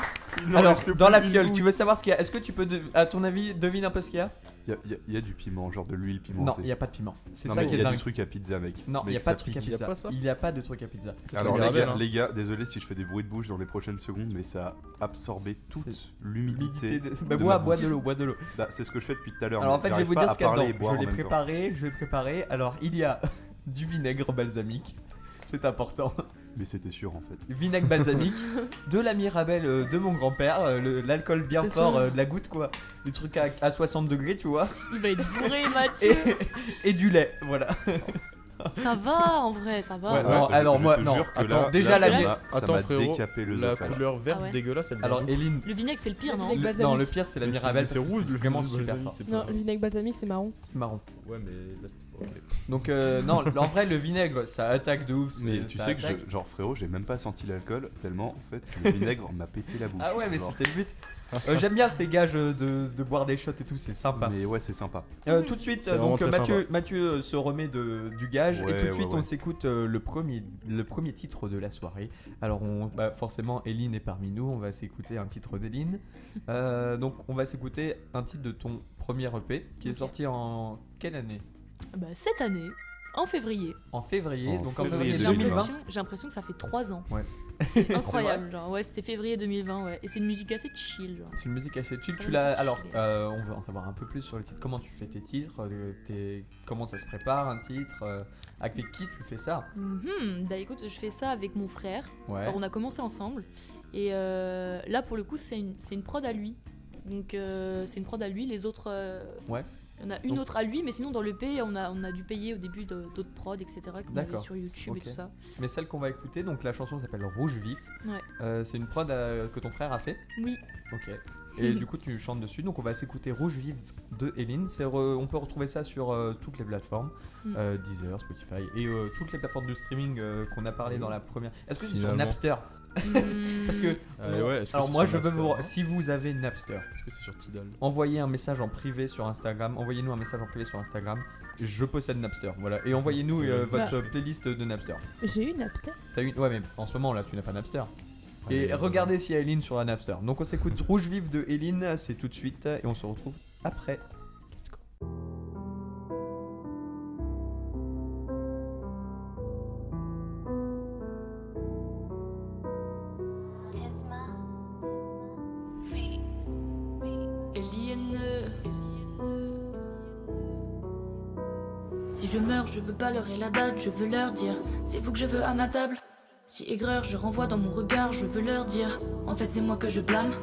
Il n'en Alors, reste dans plus la une fiole, goutte. tu veux savoir ce qu'il y a? Est-ce que tu peux, à ton avis, devine un peu ce qu'il y a? Il y a du piment, genre de l'huile Non, pimentée. il n'y a pas de piment. C'est Non, ça mais qui il est y a du dingue. truc à pizza, mec. Non, il Mec, n'y a ça pas de truc à pique. Y a pizza. pas ça Il n'y a pas de truc à pizza. Alors C'est Ravel, hein. les gars, désolé si je fais des bruits de bouche dans les prochaines secondes, mais ça a absorbé toute l'humidité. L'humidité. Bah, de bois ma de bouche. l'eau, bois de l'eau. Bah, c'est ce que je fais depuis tout à l'heure. Alors en mais fait, je vais j'arrive vous pas dire à ce qu'il y a parler dedans. et boire Je en l'ai même temps. préparé. Alors, il y a du vinaigre balsamique. C'est important. Mais c'était sûr en fait. Vinaigre balsamique, de la Mirabelle de mon grand-père, l'alcool bien T'es fort, sûr de la goutte quoi. Du truc à 60 degrés, tu vois. Il va être bourré, Mathieu. Et du lait, voilà. Ça va, en vrai, ça va. Ouais, Ouais, non, je- alors je moi, te non. jure que Attends, là, déjà là, la ça mi- m'a- ça Attends, m'a frérot, décapé le la l'œsophage. couleur verte Ah ouais. dégueulasse, elle Alors, vient d'où? Eline, Le vinaigre, c'est le pire, non Le vinaigre non, balsamique. le pire c'est la Mais Mirabelle. c'est parce que rouge, c'est le vraiment vinaigre super balsamique, fort. c'est Non, pas- le vinaigre balsamique, c'est marron. C'est marrant. Ouais, mais là, c'est pas ok. Donc, non, en vrai, le vinaigre ça attaque de ouf. Mais tu ça sais que attaque. genre frérot, j'ai même pas senti l'alcool tellement en fait le vinaigre m'a pété la bouche. Ah ouais, mais Genre. c'était le but. J'aime bien ces gages de boire des shots et tout, c'est sympa. Mais ouais, c'est sympa. Tout de suite, C'est vraiment donc très Mathieu se remet du gage et Ouais, tout de ouais, suite ouais. on s'écoute le premier titre de la soirée. Alors forcément Eline est parmi nous, on va s'écouter un titre d'Eline. Donc on va s'écouter un titre de ton premier EP qui est Ok. sorti en quelle année? Bah, cette année, en février. En février, En donc en février février J'ai 2020. 2020. l'impression que ça fait 3 ans. Ouais. C'est incroyable. Genre. Ouais, c'était février 2020, ouais. Et c'est une musique assez chill. Genre. C'est une musique assez chill. Ça Tu me l'as. fait Alors, chiller. on veut en savoir un peu plus sur le titre. Comment tu fais tes titres comment ça se prépare un titre avec qui tu fais ça? Bah écoute, je fais ça avec mon frère. Ouais. Alors, on a commencé ensemble. Et là, pour le coup, c'est une prod à lui. Donc, c'est une prod à lui. Les autres. Ouais. Il y en a une Donc- autre à lui, mais sinon, dans l'EP, on a dû payer au début d'autres prods, etc. qu'on avait D'accord. sur YouTube Ok. et tout ça. Mais celle qu'on va écouter, donc la chanson s'appelle Rouge Vif. Ouais. C'est une prod que ton frère a fait. Oui. Ok. Et du coup, tu chantes dessus. Donc, on va s'écouter Rouge Vif de Eline. On peut retrouver ça sur toutes les plateformes Deezer, Spotify et toutes les plateformes de streaming qu'on a parlé dans la première. Est-ce que c'est sur Finalement. Napster? Parce que. Ah ouais, est-ce que alors, c'est moi, sur je veux Napster, vous. Si vous avez Napster, Est-ce que c'est sur Tidal? envoyez un message en privé sur Instagram. Envoyez-nous un message en privé sur Instagram. Je possède Napster. Voilà. Et envoyez-nous votre playlist de Napster. J'ai eu Napster. T'as une. Ouais, mais en ce moment là, tu n'as pas Napster. Et Ah, regardez s'il y a Eline sur la Napster. Donc on s'écoute Rouge Vif de Eline, c'est tout de suite et on se retrouve après. Eline. Si je meurs, je veux pas leur et la date, je veux leur dire c'est vous que je veux à ma table. Si aigreur je renvoie dans mon regard, je veux leur dire, en fait c'est moi que je blâme.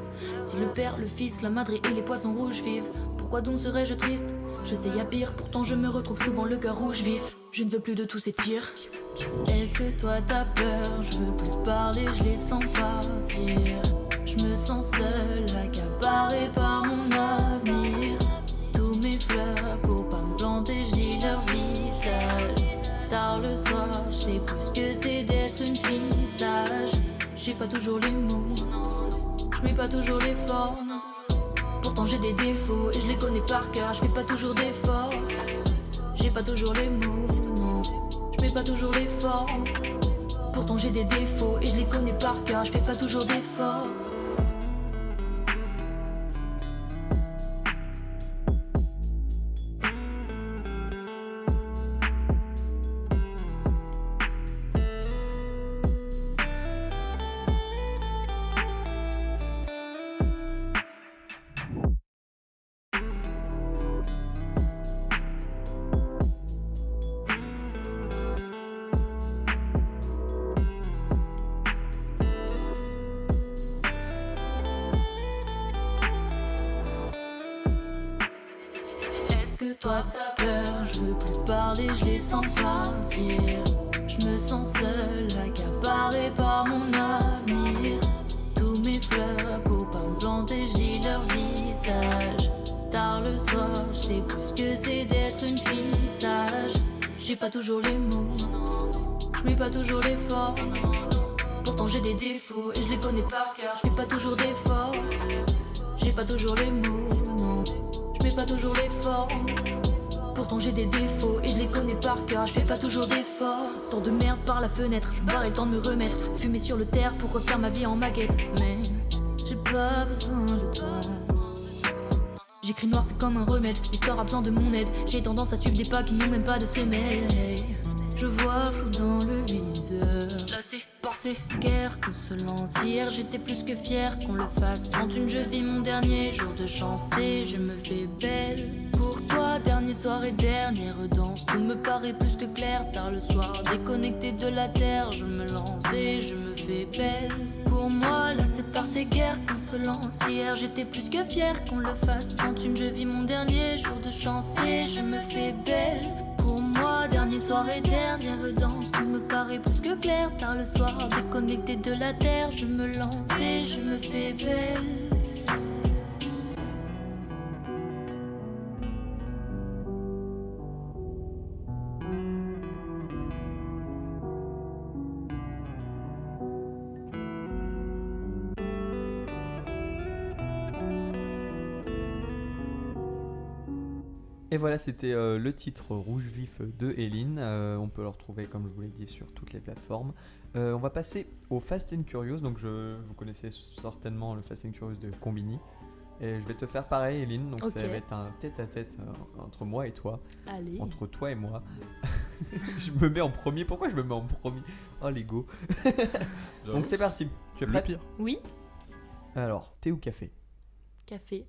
Si le père, le fils, la madre et les poissons rouges vivent, pourquoi donc serais-je triste? Je sais y a pire, pourtant je me retrouve souvent le cœur rouge vif. Je ne veux plus de tous ces tirs. Est-ce que toi t'as peur? Je veux plus parler, je les sens partir. Je me sens seule, accaparée par mon avenir. Tous mes fleurs, pour pas me planter, je dis leur visage. Tard le soir, je sais plus ce que c'est d'être une fille sage. J'ai pas toujours les mots, je mets pas toujours l'effort. Pourtant j'ai des défauts et je les connais par cœur. Je fais pas toujours d'efforts, j'ai pas toujours les mots, non. Je mets pas toujours l'effort. Pourtant j'ai des défauts et je les connais par cœur. Je fais pas toujours d'efforts. Toi t'as peur, je veux plus parler, je les sens partir. Je me sens seule, accaparée par mon avenir. Tous mes fleurs, pour pas me planter, je dis leur visage. Tard le soir, je sais plus ce que c'est d'être une fille sage. J'ai pas toujours les mots, je mets pas toujours l'effort. Pourtant j'ai des défauts et je les connais par cœur. Je fais pas toujours d'efforts, j'ai pas toujours les mots, non. Je mets pas toujours l'effort. Pourtant j'ai des défauts et je les connais par cœur. Je fais pas toujours d'efforts. Tant de merde par la fenêtre, je me barre et le temps de me remettre. Fumer sur le terre pour refaire ma vie en maquette. Mais j'ai pas besoin de toi. J'écris noir, c'est comme un remède. L'histoire a besoin de mon aide. J'ai tendance à suivre des pas qui n'ont même pas de semelle. Je vois flou dans le viseur. Lassé par ces guerres consolantes. Hier j'étais plus que fière qu'on le fasse. Sans une je vis mon dernier jour de chance et je me fais belle. Pour toi, dernier soir et dernière danse. Tout me paraît plus que clair. Tard le soir, déconnecté de la terre, je me lance et je me fais belle. Pour moi, là c'est par ces guerres consolantes. Hier j'étais plus que fière qu'on le fasse. Sans une je vis mon dernier jour de chance et je me fais belle. Pour moi, dernier soir et dernière danse. Tout me paraît plus que clair. Tard le soir, déconnecté de la terre, je me lance et je me fais belle. Et voilà, c'était le titre Rouge Vif de Eline. On peut le retrouver, comme je vous l'ai dit, sur toutes les plateformes. On va passer au Fast and Curious. Donc, vous connaissez certainement le Fast and Curious de Combini. Et je vais te faire pareil, Eline. Donc, Okay. ça va être un tête-à-tête entre moi et toi. Allez. Entre toi et moi. Je me mets en premier. Pourquoi je me mets en premier? Oh, l'ego. Donc, c'est parti. Tu es Le prêt? pire. Oui. Alors, thé ou café? Café.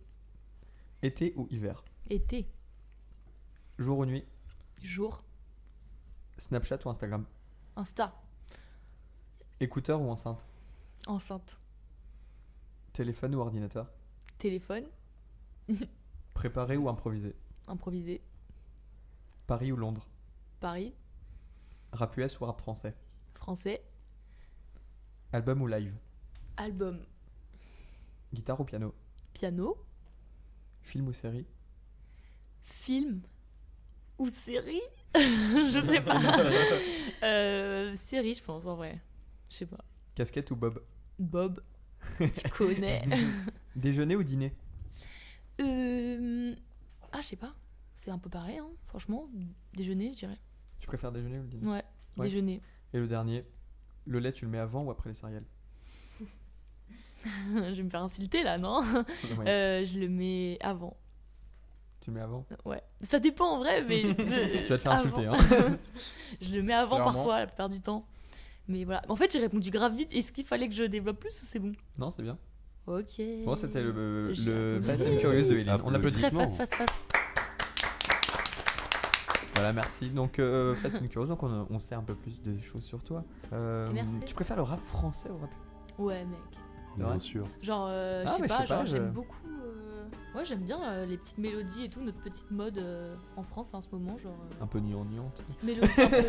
Été ou hiver? Été. Jour ou nuit? Jour. Snapchat ou Instagram? Insta. Écouteur ou enceinte? Enceinte. Téléphone ou ordinateur? Téléphone. Préparé ou improvisé? Improvisé. Paris ou Londres? Paris. Rap US ou rap français? Français. Album ou live? Album. Guitare ou piano? Piano. Film ou série? Film. Ou série. Je sais pas. Série, je pense, en vrai. Je sais pas. Casquette ou bob? Bob. Tu connais. Déjeuner ou dîner? Ah, je sais pas. C'est un peu pareil, hein. Franchement. Déjeuner, je dirais. Tu préfères déjeuner ou le dîner? Ouais. Ouais. Déjeuner. Et le dernier, le lait tu le mets avant ou après les céréales? Je vais me faire insulter là, non? Ouais. Je le mets avant. Tu le mets avant? Ouais. Ça dépend en vrai, mais. Tu vas te faire insulter, hein. Je le mets avant Clairement. parfois, la plupart du temps. Mais voilà. En fait, j'ai répondu grave vite. Est-ce qu'il fallait que je développe plus ou c'est bon? Non, c'est bien. Ok. Bon, c'était le J'ai Fast applaudi. and Curious de Eline. On Applaudissements. l'applaudit. Très face. Voilà, merci. Donc, Fast and Curious, donc on sait un peu plus de choses sur toi. Merci. Tu préfères le rap français au rap? Ouais, mec. Bien Ouais. sûr. Genre, Ah, je sais mais pas, genre je- j'aime beaucoup. Ouais, j'aime bien les petites mélodies et tout, notre petite mode en France en ce moment, genre. Un peu niante. Petite mélodie un peu.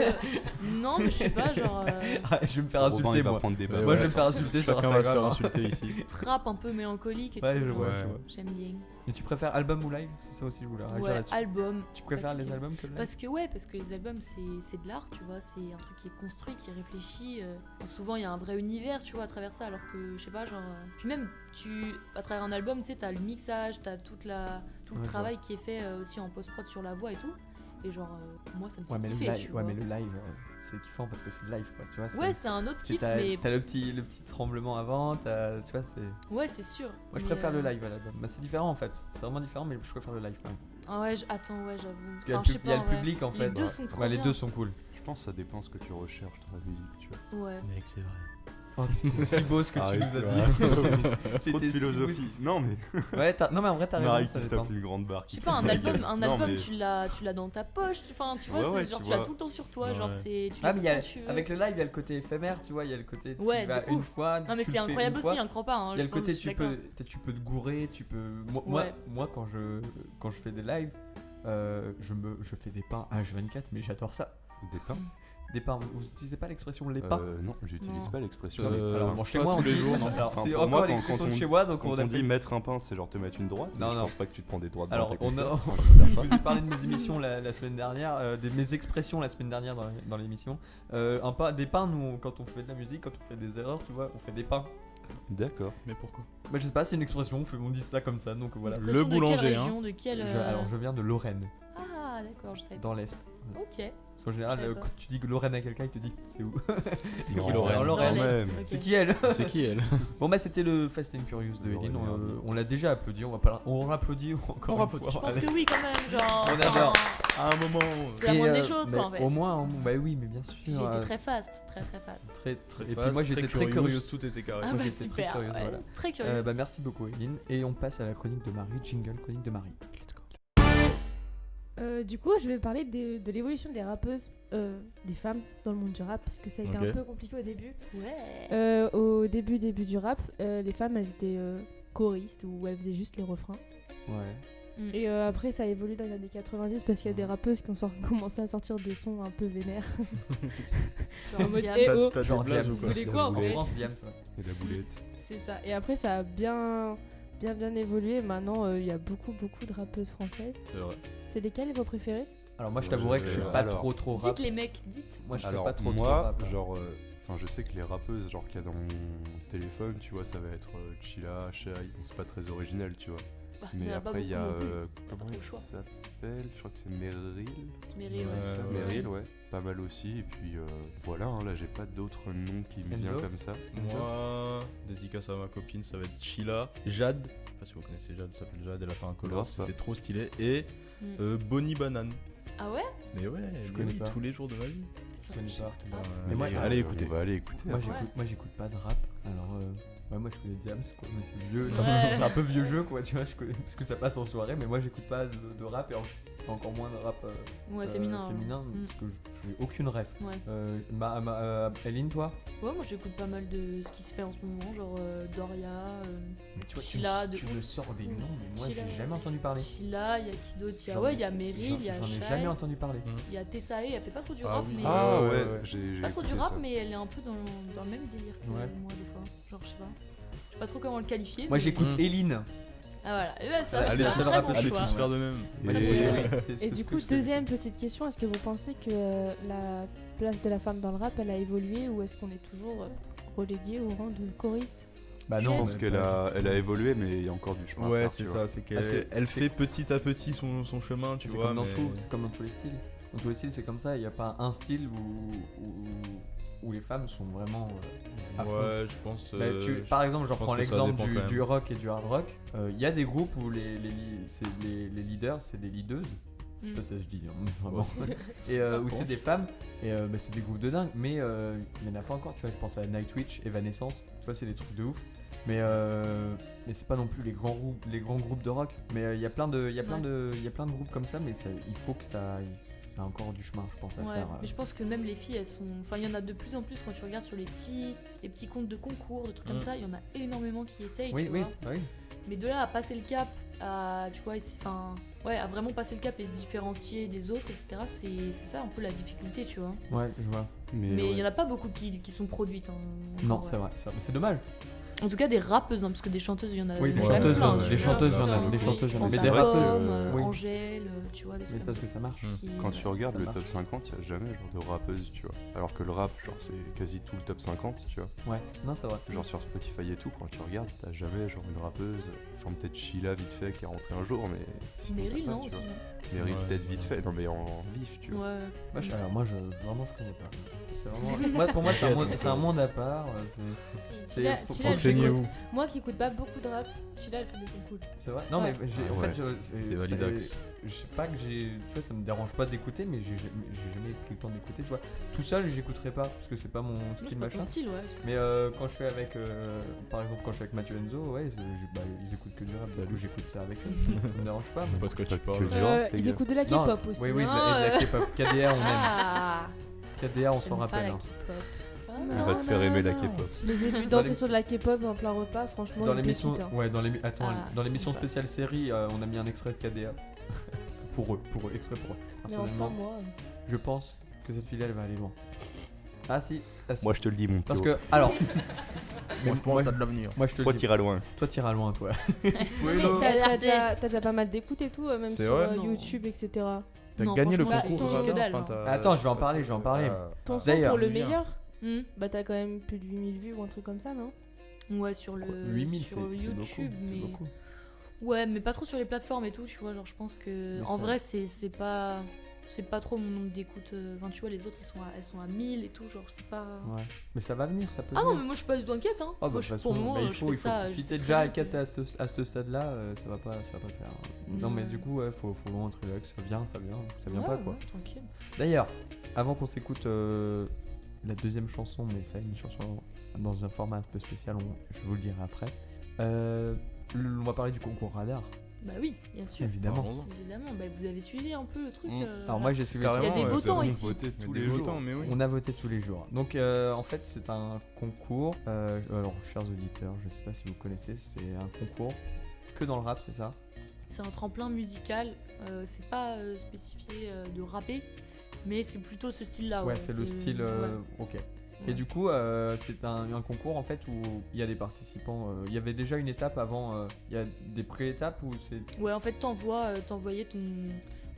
Non, mais je sais pas, genre. Ah, je vais me faire Robin, insulter, il va moi. prendre des Ouais, balles. Moi, je vais ouais, me faire insulter sur Chacun va se faire Instagram. insulter ici. Trap un peu mélancolique et Ouais, tout. je genre, vois, Ouais. je vois. J'aime bien. Et tu préfères album ou live? C'est ça aussi, je voulais réagir Ouais, là-dessus. album. Tu préfères parce les que- albums que le live? Parce que les albums c'est de l'art, tu vois, c'est un truc qui est construit, qui est réfléchi. Souvent il y a un vrai univers, tu vois, à travers ça, alors que je sais pas, genre. Puis même, à travers un album, tu sais, t'as le mixage, t'as tout le Ouais, travail qui est fait aussi en post-prod sur la voix et tout. Et genre, moi ça me fait Ouais, mais le kiffer, live, tu ouais, vois. mais le live, c'est kiffant parce que c'est le live, quoi. Tu vois, Ouais, c'est un autre c'est- kiff, t'as mais. t'as le petit tremblement avant, tu vois, c'est. Moi, Ouais, c'est sûr. je Mais, préfère le live à l'album. Bah, c'est différent en fait. C'est vraiment différent, mais je préfère le live quand même. Ah ouais, attends, ouais, j'avoue. Parce qu'il y a, Enfin, le je sais il y a pas, le ouais. public en fait. Les deux sont trop Ouais, les bien. deux sont cool. Je pense que ça dépend ce que tu recherches dans la musique, tu vois. Ouais. Mec, c'est vrai. Oh, c'était si beau ce que tu Arrête, nous as ouais. dit. Trop C'était de si philosophie. beau. Non, mais Ouais, non, mais en vrai, t'as raison. Marie Ça qui se dépend. tape une grande barre. Je qui sais se pas, fout un de la album, gueule. un Non, album mais- tu l'as dans ta poche, enfin tu vois, Ouais, c'est genre tu tu l'as vois. tout le temps sur toi, Ouais. genre c'est tu Ah, mais il y a, l'écoutes quand tu veux. avec le live, il y a le côté éphémère, tu vois, il y a le côté tu Ouais, y vas de une ouf. fois. Non mais tu c'est le fais incroyable une aussi, fois. hein, crois pas. Hein, Il y a je le côté pense, je suis d'accord. tu peux te gourer, tu peux. Ouais. Moi quand je fais des lives, je fais des pains H24, mais j'adore ça. Des pains Des pains, vous utilisez pas l'expression les pains? Non, j'utilise Non. pas l'expression. Alors, bon, chez pas moi, on tous les dit. jours, non. Alors, Enfin, c'est pour encore moi, l'expression quand de on- chez moi, donc Quand on on a dit fait. mettre un pain, c'est genre te mettre une droite. Non, mais non. Je pense pas que tu te prends des droites. Alors, dans tes on concerts. a. Enfin, Je j'espère vous pas. ai parlé de mes émissions la semaine dernière, de mes expressions la semaine dernière dans l'émission. Des pains, nous, quand on fait de la musique, quand on fait des erreurs, tu vois, on fait des pains. D'accord. Mais pourquoi? Bah, je sais pas, c'est une expression, on dit ça comme ça, donc voilà. Expression de boulanger, quelle hein. région, de quelle Alors, je viens de Lorraine, Ah d'accord, je savais pas. dans l'Est. Ok. Parce qu'en général, Je savais pas. quand tu dis Lorraine à quelqu'un, il te dit c'est où? C'est Non, qui Lorraine Alors, Lorraine. Dans l'Est, même. ok. C'est qui elle? C'est qui elle? Bon, bah, c'était le Fast and Curious de Lorraine, Eline. merde. On l'a déjà applaudi, on applaudit encore une applaudit. fois. Je pense Allez. que oui quand même, genre. On enfin, adore. À un moment. C'est la Et, moindre des choses mais quoi en fait. Au moins, bah oui, mais bien sûr. J'ai été très fast, très fast. très, Très et puis fast, moi j'étais très curieuse. Tout était carré. Ah Moi, bah j'étais très super, curieuse, ouais. voilà. Très curieuse. Bah merci beaucoup Eline. Et on passe à la chronique de Marie, jingle chronique de Marie. Du coup, je vais parler de l'évolution des rappeuses, des femmes dans le monde du rap, parce que ça a été Ok. un peu compliqué au début. Ouais. Au début du rap, les femmes, elles étaient choristes ou elles faisaient juste les refrains. Ouais. Et après, ça a évolué dans les années 90 parce qu'il y a des rappeuses qui ont commencé à sortir des sons un peu vénères. Genre en mode, Diams. eh oh, T'as Genre des blagues Diams. ou vous quoi? voulez quoi en La En fait France, Diams. Ouais. Et la boulette. C'est ça. Et après, ça a bien évolué. Maintenant, il y a beaucoup de rappeuses françaises. C'est vrai. C'est lesquelles vos préférées? Alors moi je Ouais, t'avouerais je que je suis sais. pas Alors, trop rap. Dites les mecs, dites. Moi je fais Alors pas trop moi, rap. genre, enfin je sais que les rappeuses genre qu'il y a dans mon téléphone, tu vois, ça va être Chila, Shai, bon, c'est pas très original, tu vois. Bah, il y Mais en a pas après il y a beaucoup non plus. comment trop il le choix. s'appelle, je crois que c'est Meryl. Meryl, ouais. Ouais, Ça, ouais. Meryl, ouais, pas mal aussi. Et puis voilà, hein, là j'ai pas d'autres noms qui me Enzo viennent comme ça. Moi, dédicace à ma copine, ça va être Sheila, Jade. Je sais pas si vous connaissez Jade, ça s'appelle Jade, elle a fait un colosse, Grave, c'était trop stylé. Et Mm. Bonnie Banane. Ah ouais. Mais ouais, Je mais connais oui, pas. tous les jours de ma vie. Je connais pas. Mais moi, allez écoutez. On va aller écouter. Moi après. j'écoute pas de rap. Alors moi je connais Diams quoi, mais c'est vieux, Ouais. c'est un peu vieux jeu quoi, tu vois, parce que ça passe en soirée, mais moi j'écoute pas de rap et encore moins de rap Ouais, féminin. Mm. parce que je n'ai aucune ref. Ouais. Eline, toi? Ouais, moi j'écoute pas mal de ce qui se fait en ce moment, genre Doria, Mais tu vois, Sheila, tu me sors des noms, mais moi Sheila. j'ai jamais entendu parler. Sheila, il y a qui d'autre? J'en ai- Il y a Meryl, il y a J'en ai Shai, jamais entendu parler. il y a Tessae, elle fait pas trop du Ah rap, oui. mais Ah ouais, ouais, ouais. j'ai pas trop du écouté rap, ça. mais elle est un peu dans le même délire que Ouais. moi des fois. Genre, je sais pas. Je sais pas trop comment le qualifier. Moi mais- j'écoute Mm. Eline. Ah voilà, et ben, ça, Allez, c'est un seule très bon rappeuse. Allez choix. tous faire de même. Moi, Et- j'écoute Eline. Et du coup, deuxième petite question, est-ce que vous pensez que la place de la femme dans le rap, elle a évolué ou est-ce qu'on est toujours relégué au rang de choriste? Bah Je non, pense qu'elle a évolué, mais il y a encore du chemin à Ouais, faire, c'est tu ça, vois. c'est qu'elle Ah, c'est- elle fait petit à petit son chemin, tu c'est vois. comme dans mais- tout, c'est comme dans tous les styles. Dans tous les styles, c'est comme ça. Il n'y a pas un style où les femmes sont vraiment à fond. Ouais, je pense. Bah, par exemple, je pense reprends que ça l'exemple dépend quand même. du rock et du hard rock. Il y a des groupes où les leaders, c'est des leadeuses. Je sais pas si ça se dit, hein, mais vraiment. Et où c'est des femmes, et bah, c'est des groupes de dingue. Mais il y en a pas encore, tu vois. Je pense à Nightwish, Evanescence, tu vois, c'est des trucs de ouf. Mais c'est pas non plus les grands groupes de rock. Mais il y a plein de groupes comme ça, mais il faut que ça a encore du chemin, je pense, à Ouais, faire. mais je pense que même les filles, elles sont. Enfin, il y en a de plus en plus quand tu regardes sur les petits comptes de concours, de trucs comme ça, il y en a énormément qui essayent, Oui, tu oui, vois. oui. Mais de là à passer le cap, à vraiment passer le cap et se différencier des autres, etc., c'est ça un peu la difficulté, tu vois. Ouais, je vois. Mais il y en a pas beaucoup qui sont produites. Non, encore, c'est vrai, mais c'est dommage. En tout cas, des rappeuses, hein, parce que des chanteuses, il y en a. Oui, il des y en a chanteuses, plein, les tu vois. chanteuses, il y en a, Oui, des chanteuses, Je il y en a. pense Mais à des Pomme, rappeuses, oui. Angèle, tu vois, des Mais trucs c'est parce que ça marche. qui- Quand tu regardes ça le marche. top 50, il n'y a jamais genre de rappeuse, tu vois. Alors que le rap, genre, c'est quasi tout le top 50, tu vois. Ouais, non, c'est vrai. Genre sur Spotify et tout, quand tu regardes, t'as jamais genre une rappeuse, enfin peut-être Sheila vite fait qui est rentrée un jour, mais. sinon, Meryl, t'as pas, non, tu aussi. vois. Meryl Ouais. peut-être vite fait, non mais en vif, tu vois. Ouais. Alors moi, vraiment, je connais pas. C'est vraiment... pour moi, c'est un monde à part. Chila, faut- Chila, elle Renseignez-vous. écoute- Moi qui écoute pas beaucoup de rap, Chila elle fait des sons cool. C'est vrai. Non, Ouais. mais Ah en ouais. fait, C'est validax. je sais pas que j'ai. Tu vois, ça me dérange pas d'écouter, mais j'ai jamais pris le temps d'écouter. Tu vois, tout seul, j'écouterai pas parce que c'est pas mon Non, style c'est pas ton machin. style, ouais. Mais quand je suis avec, par exemple, quand je suis avec Mathieu Enzo, ouais, ils écoutent que du rap. Du coup, j'écoute ça avec eux. Ça me dérange pas. Je sais pas de quoi tu parles. Que du rap, les Ils gars. écoutent de la Non, K-pop aussi. Oui, oui, de hein, la K-pop. KDA, on aime. Ah KDA, on s'en J'aime pas rappelle. la hein. K-pop. On va te faire aimer la K-pop. Je les ai vus Dans danser les- sur de la K-pop en plein repas, franchement, Dans une l'émission, pépite, hein. ouais, dans l'émission sympa. spéciale série, on a mis un extrait de KDA. pour eux, extrait pour eux. Mais en soi, Personnellement, moi. je pense que cette filiale va aller loin. Ah si, Moi je te le dis, mon parce Théo. que alors, Moi, je pense que t'as de l'avenir. moi je te Toi le dis, t'iras loin. toi t'iras loin, toi. Mais Hello. t'as déjà pas mal d'écoutes et tout, même C'est sur vrai Non. YouTube, etc. T'as Non, gagné le franchement, concours ton- Radar, que dalle, enfin, hein. t'as- Attends, je vais en parler. Ah. Ton son D'ailleurs, pour le bien. meilleur, Hmm. bah t'as quand même plus de 8000 vues ou un truc comme ça, non? Ouais, sur le 8000, sur c'est YouTube, beaucoup. C'est mais beaucoup. ouais, mais pas trop sur les plateformes et tout, tu vois, genre je pense que Mais en ça- vrai c'est pas trop mon nombre d'écoutes. Enfin, tu vois, les autres elles sont à 1000 et tout, genre c'est pas. Ouais. Mais ça va venir, ça peut. Ah non, venir. mais moi je suis pas du tout inquiète, hein. Oh, bah, Moi, de toute pour le façon, moment, il je faut. fais ça. je Si sais t'es très déjà bien inquiète à ce stade-là, ça va pas le faire. Non, Non. mais du coup, faut vraiment être relax. Ça vient Ouais, pas quoi. ouais, tranquille. D'ailleurs, avant qu'on s'écoute la deuxième chanson, mais ça, une chanson dans un format un peu spécial, je vous le dirai après. On va parler du concours Radar, Bah oui, bien sûr. évidemment. Parlons-en. Évidemment, bah, vous avez suivi un peu le truc. Alors moi j'ai suivi Carrément, Il y a des ouais, votants vous avez ici. voté Mais tous des les jours. votants, mais oui. On a voté tous les jours. Donc en fait c'est un concours. Alors chers auditeurs, je sais pas si vous connaissez, c'est un concours que dans le rap, c'est ça? C'est un tremplin musical. C'est pas spécifié de rapper, mais c'est plutôt ce style-là. Ouais, c'est le style. Ok. Et Ouais. du du coup, c'est un concours en fait où il y a des participants. Il y avait déjà une étape avant. Il y a des pré-étapes où c'est. Ouais, en fait, t'envoyais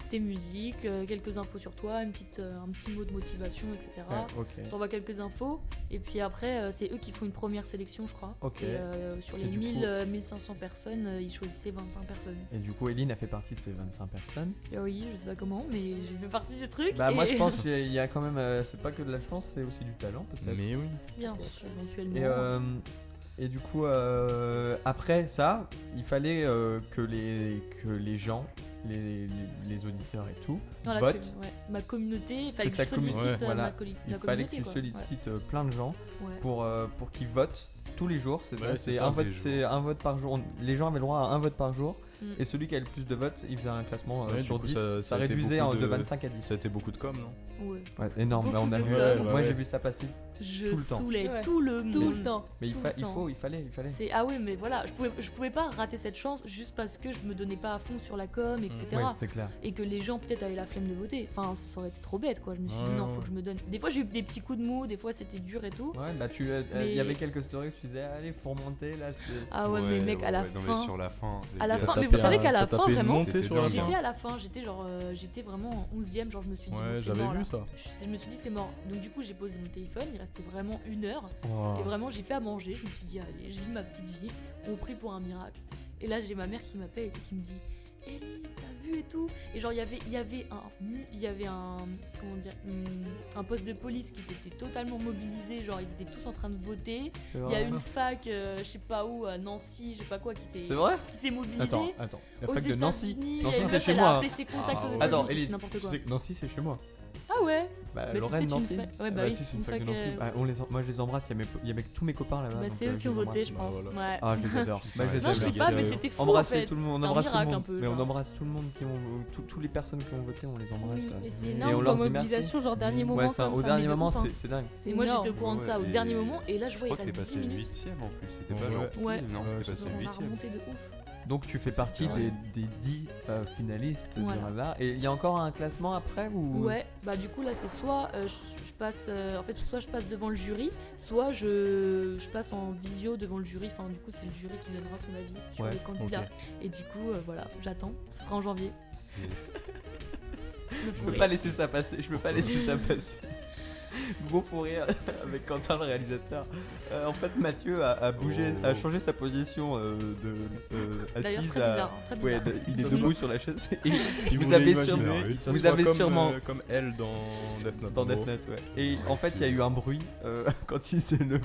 tes musiques, quelques infos sur toi, un petit mot de motivation, etc. Ouais, ok. T'envoies quelques infos, et puis après, c'est eux qui font une première sélection, je crois. Ok. Et sur les Et du 1500 personnes, ils choisissaient 25 personnes. Et du coup, Eline a fait partie de ces 25 personnes. Et oui, je sais pas comment, mais j'ai fait partie des trucs. Bah, moi et- je pense qu'il y a quand même. C'est pas que de la chance, c'est aussi du talent peut-être. Mais oui. Bien Peut-être, sûr. éventuellement. Et du coup, après ça, il fallait que les gens, les auditeurs et tout, Dans la votent. ma communauté, il fallait que, sa je sollicite communauté- voilà. la Il fallait que tu sollicites plein de gens Ouais. pour qu'ils votent tous les jours. C'est ça. Ouais, c'est C'est ça, un vote, tous les c'est un vote par jour. Les gens avaient le droit à un vote par jour. Mm. Et celui qui avait le plus de votes, il faisait un classement Ouais, sur du coup, 10. ça Ça a été réduisait beaucoup de de- 25 à 10. Ça a été beaucoup de com, non? Ouais. Ouais, énorme. Beaucoup Bah, on a de vu. com. Moi Ouais. j'ai vu ça passer. Je Tout le temps. saoulais Ouais. tout le monde. Tout le temps. Mais Tout le temps. il fallait. Ah oui, mais voilà, je pouvais pas rater cette chance juste parce que je me donnais pas à fond sur la com, etc. Ouais, c'est clair. Et que les gens peut-être avaient la flemme de voter. Enfin, ça aurait été trop bête, quoi. Je me suis dit Ouais, non, ouais. faut que je me donne. Des fois, j'ai eu des petits coups de mou, des fois c'était dur et tout. Ouais, bah il Mais- y avait quelques stories où tu disais allez faut remonter là c'est. Ah ouais, mais mec, à la non, fin. mais sur la fin. les À la gars, fin, T'as mais tapé vous savez un- qu'à la t'as fin, tapé une vraiment, montée sur la C'était fin. j'étais à la fin, j'étais vraiment en 11ème, genre je me suis dit bon, Ouais, c'est j'avais mort, vu là. ça. Je me suis dit c'est mort. Donc du coup, j'ai posé mon téléphone, il restait vraiment 1 heure. Oh. Et vraiment, j'ai fait à manger. Je me suis dit, allez, je vis ma petite vie. On prie pour un miracle. Et là, j'ai ma mère qui m'appelle et tout, qui me dit, Ellie, t'as vu et tout. Et genre, il y avait comment dire, un poste de police qui s'était totalement mobilisé. Genre, ils étaient tous en train de voter. C'est Il y vrai. a une fac, je sais pas où, à Nancy, je sais pas quoi, qui C'est vrai. s'est mobilisée. Attends. La Aux fac de Nancy. États-Unis, Nancy il y a une c'est meuf, chez elle a moi. appelé ses contacts aux Attends, États-Unis, Eline, c'est n'importe tu quoi. sais que Nancy c'est chez moi. Ah Ah ouais. Bah, Mais Lorraine, c'était une Nancy. fac. Ouais, Ah bah oui, si, c'est une une fac de fac, Nancy. Bah, moi, je les embrasse. Il y avait tous mes copains là-bas. Bah, donc, c'est eux je qui ont les voté, embrasse. je pense. Bah, Ouais. Ah, je les adore. Bah, je les Non, je sais adore. pas, mais c'était fou. Embrasser en fait. tout le monde, on C'était un embrasse tout le miracle un monde. peu. Mais on genre. embrasse tout le monde toutes les personnes qui ont voté, on les embrasse. Oui, mais c'est Et on énorme leur comme dit merci. mobilisation, genre dernier moment. Ouais, ça, comme au ça, dernier mais de moment, ouf, hein. c'est dingue. C'est Et moi, énorme. j'étais au courant de ça au Ouais, dernier et moment, et là, je Je vois, il crois que t'es reste passé 10 minutes. 8ème en plus, c'était Ouais. pas genre. Ouais. Non, Ouais, t'es c'est passé On a 8ème. remonté de ouf. Donc tu fais C'est partie dingue. des 10 finalistes Voilà. du Radar. Et il y a encore un classement après ou... Ouais, bah du coup là c'est soit je passe en fait soit je passe devant le jury, soit je passe en visio devant le jury. Enfin du coup c'est le jury qui donnera son avis sur Ouais, les candidats. Et du coup voilà, j'attends. Ce sera en janvier. Yes. Le Je fou peux rire. pas laisser ça passer. Je peux pas laisser ça passer. Gros fou rire avec Quentin le réalisateur. En fait Mathieu a bougé, Oh. a changé sa position D'ailleurs assise très à... bizarre, très Ouais, bizarre. il est Ça debout se- sur la chaise. Et Si vous vous avez avez sûrement- sûrement, vous avez comme, sûrement- comme elle dans Death Note. dans en Death gros. Note, ouais. Et en fait, il y a eu un bruit quand il s'est levé.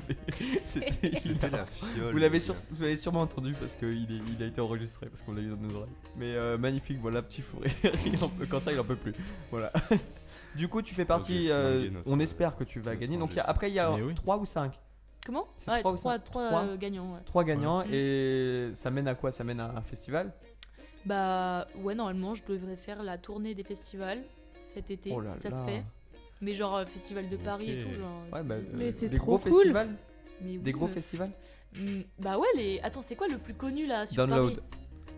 C'était C'était la fiole. Vous l'avez sûrement entendu parce qu'il a été enregistré, parce qu'on l'a eu dans nos oreilles. Mais magnifique, voilà, petit fou rire. Quentin, il en peut plus. Voilà. Du coup, tu fais partie. je vais flinguer notre- On espère que tu vas notre gagner. Donc ingé. après, il y a Mais oui. 3 ou 5. Comment C'est Ouais, trois ou 3 cinq Trois gagnants. Ouais. 3 gagnants. Ouais. Et ça mène à quoi? Ça mène à un festival. Bah ouais, normalement je devrais faire la tournée des festivals cet été Oh là si ça là. se fait. Mais genre festival de Paris et Ok. tout genre. Ouais, bah, Mais c'est des trop gros cool. festivals. Mais oui, Des gros meuf. festivals. Bah ouais, les. Attends, c'est quoi le plus connu là sur Download. Paris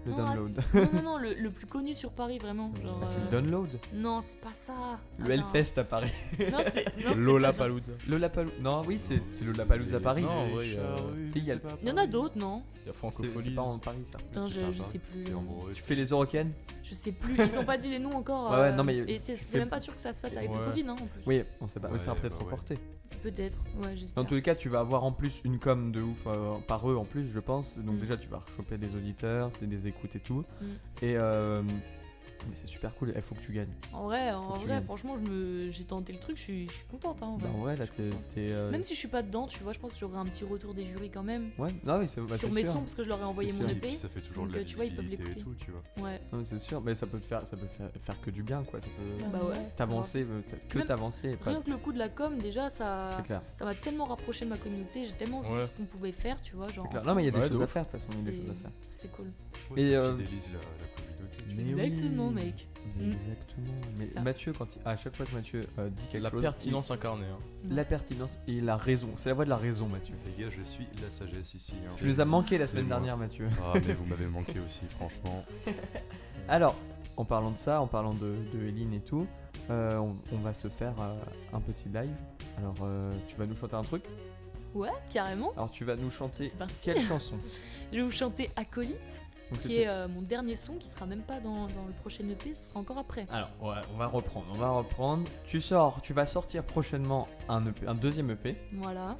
Le Non, download. Non, le plus connu sur Paris vraiment. Genre, Bah, c'est le download. Non, c'est pas ça. Le Attends. Hellfest à Paris. Non, c'est. non, c'est Lola pas genre- Palooza. Lollapalooza. Non, oui, c'est Lollapalooza à Paris. Non, en vrai, il y a- Si, il y a le- Il y en a d'autres, non Il y a C'est Francophonie. pas en Paris ça. Putain, je sais plus. C'est en gros. Tu fais les Eurocaines? Je sais plus. Ils ont pas dit les noms encore. Ouais, ouais, non, mais Et c'est fais- même pas sûr que ça se fasse avec le Ouais. Covid, hein, en plus. Oui, on sait pas. Ouais, ça sera peut-être bah ouais. reporté. Peut-être. Ouais, j'espère. Dans tous les cas, tu vas avoir en plus une com de ouf par eux en plus, je pense. Donc Mm. déjà, tu vas choper des auditeurs, des écoutes et tout. Mm. Et mais c'est super cool. Il faut que tu gagnes. En vrai, Faut que tu vrai, gagnes. franchement, j'ai tenté le truc, je suis contente. Hein, en Bah, vrai. en vrai, là, Je suis contente. t'es. Même si je suis pas dedans, tu vois, je pense que j'aurai un petit retour des jurys quand même. Ouais, non, oui, c'est bah, sur c'est mes sûr. sons, parce que je leur ai envoyé C'est mon sûr. Et puis EP. ça fait toujours de Donc, la tu vois, ils peuvent visibilité et l'écouter. tout, tu vois. Ouais. Non, mais c'est sûr. Mais ça peut faire que du bien, quoi. Ça peut Bah ouais. t'avancer, que Même- t'avancer. et pas- Rien que le coup de la com, déjà, C'est ça clair. m'a tellement rapproché de ma communauté, j'ai tellement vu Ouais. ce qu'on pouvait faire, tu vois. Genre, C'est clair. Non, mais il y a des Ouais, de choses à ouf. faire. De toute façon, il y a des choses à faire. C'était cool. Ouais, Et, ça fidélise la communauté. tu Mais vois. Exactement, oui. mec. Mais Mm. exactement. Mais C'est ça. Mathieu, à chaque fois que Mathieu dit quelque La chose, pertinence incarnée. Hein. la pertinence et la raison. C'est la voix de la raison, Mathieu. Les gars, je suis la sagesse ici. hein. Tu nous as manqué la C'est semaine moi. dernière, Mathieu. Ah, mais vous m'avez manqué aussi, franchement. Alors, en parlant de ça, en parlant de Eline et tout, on va se faire un petit live. Alors, tu vas nous chanter un truc. Ouais, carrément. Alors, tu vas nous chanter C'est parti. quelle chanson? Je vais vous chanter Acolyte, Donc, qui est mon dernier son, qui sera même pas dans le prochain EP, ce sera encore après. Alors, ouais, on va reprendre. Tu vas sortir prochainement un deuxième EP. Voilà,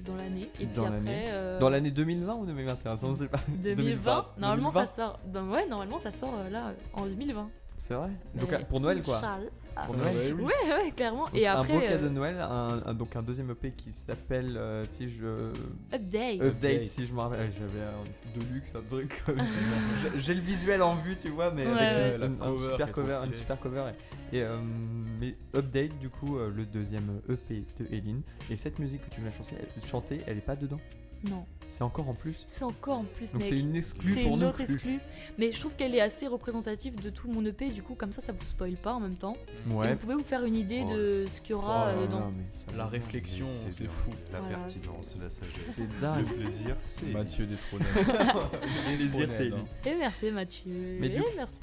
dans l'année. Et puis Dans après. l'année. Dans l'année 2020 ou 2021? Ça, on sait pas. 2020. Normalement, 2020. ça sort. Ouais, normalement, ça sort là en 2020. C'est vrai. Donc, Mais pour Noël, quoi. Inch'Allah. Pour Noël. Ouais, clairement. Donc, Et après. un beau cadeau de Noël, donc un deuxième EP qui s'appelle si je Update. Update, si je me rappelle. J'avais un de luxe, un truc. J'ai le visuel en vue, tu vois, mais Ouais, avec ouais. un La cover qui super est trop cover, une stylée. super cover. Mais Update, du coup, le deuxième EP de Eline. Et cette musique que tu viens de chanter, elle est pas dedans. Non, C'est encore en plus. c'est encore en plus, Donc mec. c'est une exclue C'est pour une nous. autre exclue. Mais je trouve qu'elle est assez représentative de tout mon EP, du coup, comme ça vous spoil pas en même temps. Et Ouais. vous pouvez vous faire une idée Oh. de ce qu'il y aura Oh là dedans. là, mais ça La va. réflexion, Mais c'est bien. fou. La Voilà, pertinence, la sagesse. C'est dingue. Le plaisir, c'est. Mathieu Détrôné. Le plaisir, c'est Eline. Et merci Mathieu. Mais du- Et merci.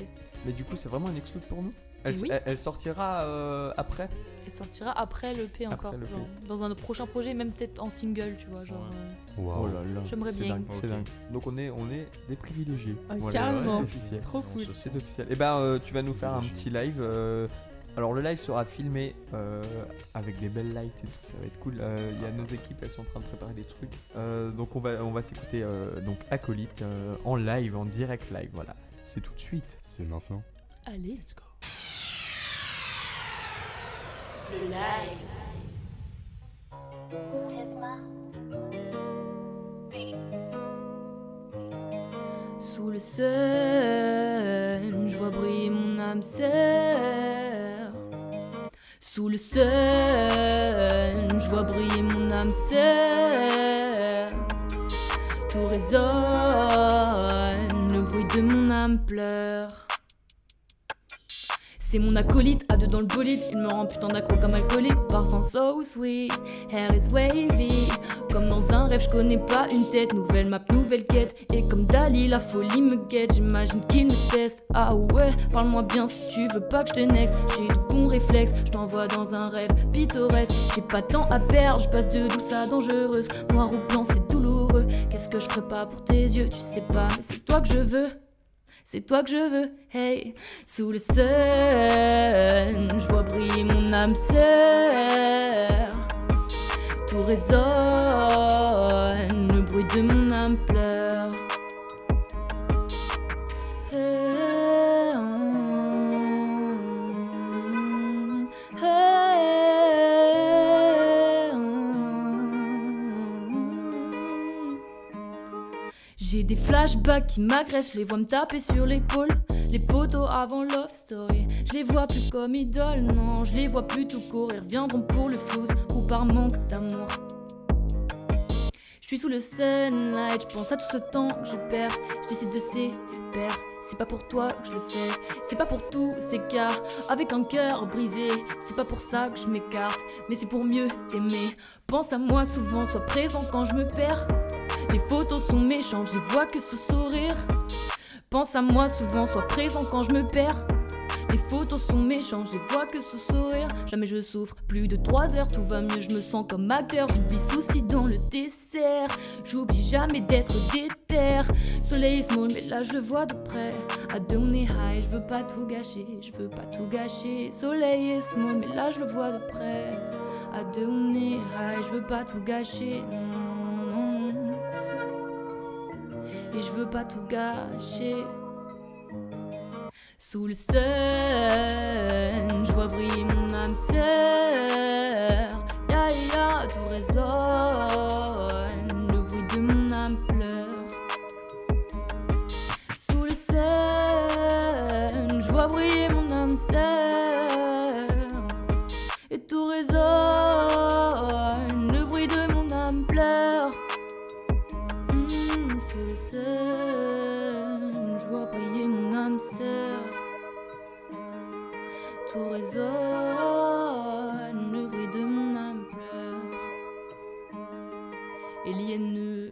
Mais du coup, c'est vraiment une exclue pour nous. Oui. Elle sortira après. Elle sortira après l'EP Après encore. l'EP. Genre, dans un prochain projet, même peut-être en single, tu vois. Genre, Ouais. Waouh. Oh là là. J'aimerais c'est bien. dingue, c'est Ok. dingue. Donc on est des privilégiés. Ah, Voilà, carrément. c'est officiel. Trop On cool. se C'est sent. officiel. Et ben tu vas nous faire un petit live. Alors le live sera filmé avec des belles lights et tout, ça va être cool. Il y a nos équipes, elles sont en train de préparer des trucs. Donc on va s'écouter donc Acolyte en live, en direct live. Voilà, c'est tout de suite. C'est maintenant. allez. Let's go. Le live. Tisma Beats. Sous le sun, je vois briller mon âme sœur. Sous le sun, je vois briller mon âme sœur. Tout résonne, le bruit de mon âme pleure. C'est mon acolyte, à deux dans le bolide. Il me rend putain d'accro comme alcoolique. Parfum so sweet, hair is wavy. Comme dans un rêve, je connais pas une tête. Nouvelle map, nouvelle quête. Et comme Dali, la folie me guette. J'imagine qu'il me teste. Ah ouais, parle-moi bien si tu veux pas que je te next. J'ai de bons réflexes, je t'envoie dans un rêve pittoresque. J'ai pas de temps à perdre, je passe de douce à dangereuse. Noir ou blanc, c'est douloureux. Qu'est-ce que je ferais pas pour tes yeux, tu sais pas, mais c'est toi que je veux. C'est toi que je veux, hey. Sous le sun, je vois briller mon âme sœur. Tout résonne, le bruit de mon âme pleure. J'ai des flashbacks qui m'agressent, je les vois me taper sur l'épaule. Les poteaux avant Love Story, je les vois plus comme idole, non, je les vois plus tout court. Ils reviendront pour le flouze ou par manque d'amour. Je suis sous le sunlight, je pense à tout ce temps que je perds. Je décide de séparer, c'est pas pour toi que je le fais. C'est pas pour tous ces cas, avec un cœur brisé. C'est pas pour ça que je m'écarte, mais c'est pour mieux t'aimer. Pense à moi souvent, sois présent quand je me perds. Les photos sont méchantes, je les vois que ce sourire. Pense à moi souvent, sois présent quand je me perds. Les photos sont méchantes, je les vois que ce sourire. Jamais je souffre, plus de 3 heures, tout va mieux, je me sens comme acteur. J'oublie soucis dans le dessert, j'oublie jamais d'être déter. Soleil est small, mais là je le vois de près. À deux on est high, je veux pas tout gâcher, je veux pas tout gâcher. Soleil est small, mais là je le vois de près. À deux on est high, je veux pas tout gâcher. Et je veux pas tout gâcher. Sous le sun, je vois briller mon âme sœur. Ya ya, tout résonne, le bruit de mon âme pleure. Sous le sun, je vois briller mon âme sœur. Et tout résonne, le bruit de mon âme pleure. Sous le sun, je vois briller mon âme sœur. Tout résonne, le bruit de mon âme pleure. Eliane.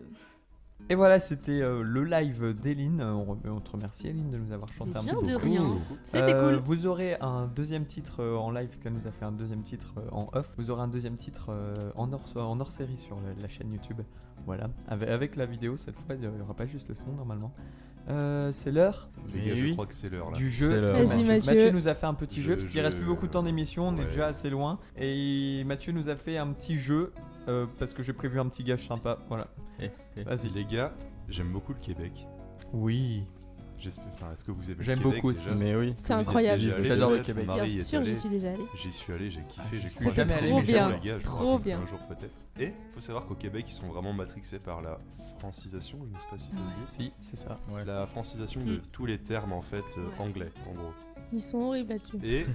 Et voilà, c'était le live d'Eline. On te remercie, Eline, de nous avoir chanté un Bien petit de peu. rien. C'était cool. Vous aurez un deuxième titre en live, qu'elle nous a fait un deuxième titre en off. Vous aurez un deuxième titre en hors série sur la chaîne YouTube. Voilà, avec la vidéo cette fois, il n'y aura pas juste le son normalement. C'est l'heure Les gars, je crois que c'est l'heure là. du C'est jeu. l'heure. de Vas-y, Mathieu. Mathieu nous a fait un petit Je- jeu parce qu'il reste je- plus beaucoup de temps d'émission, on est Ouais. déjà assez loin. Et Mathieu nous a fait un petit jeu parce que j'ai prévu un petit gage sympa. Voilà, vas-y. Les gars, j'aime beaucoup le Québec. Oui, Est-ce que vous aimez J'aime le Québec beaucoup déjà aussi. Mais oui. C'est Vous y êtes incroyable. déjà allé, J'adore le peut-être? Québec. Mon Bien mari y est sûr, j'y allé. suis déjà allée. J'y suis allé, j'ai kiffé, j'ai C'était croisé jamais allé, des mais gens, j'adore. les gars, je vous Trop raconterai bien. un jour peut-être. Et faut savoir qu'au Québec, ils sont vraiment matrixés par la francisation, je ne sais pas si ça se dit. si, c'est ça. Ouais. La francisation de tous les termes en fait Ouais. anglais en gros. Ils sont horribles là-dessus. Et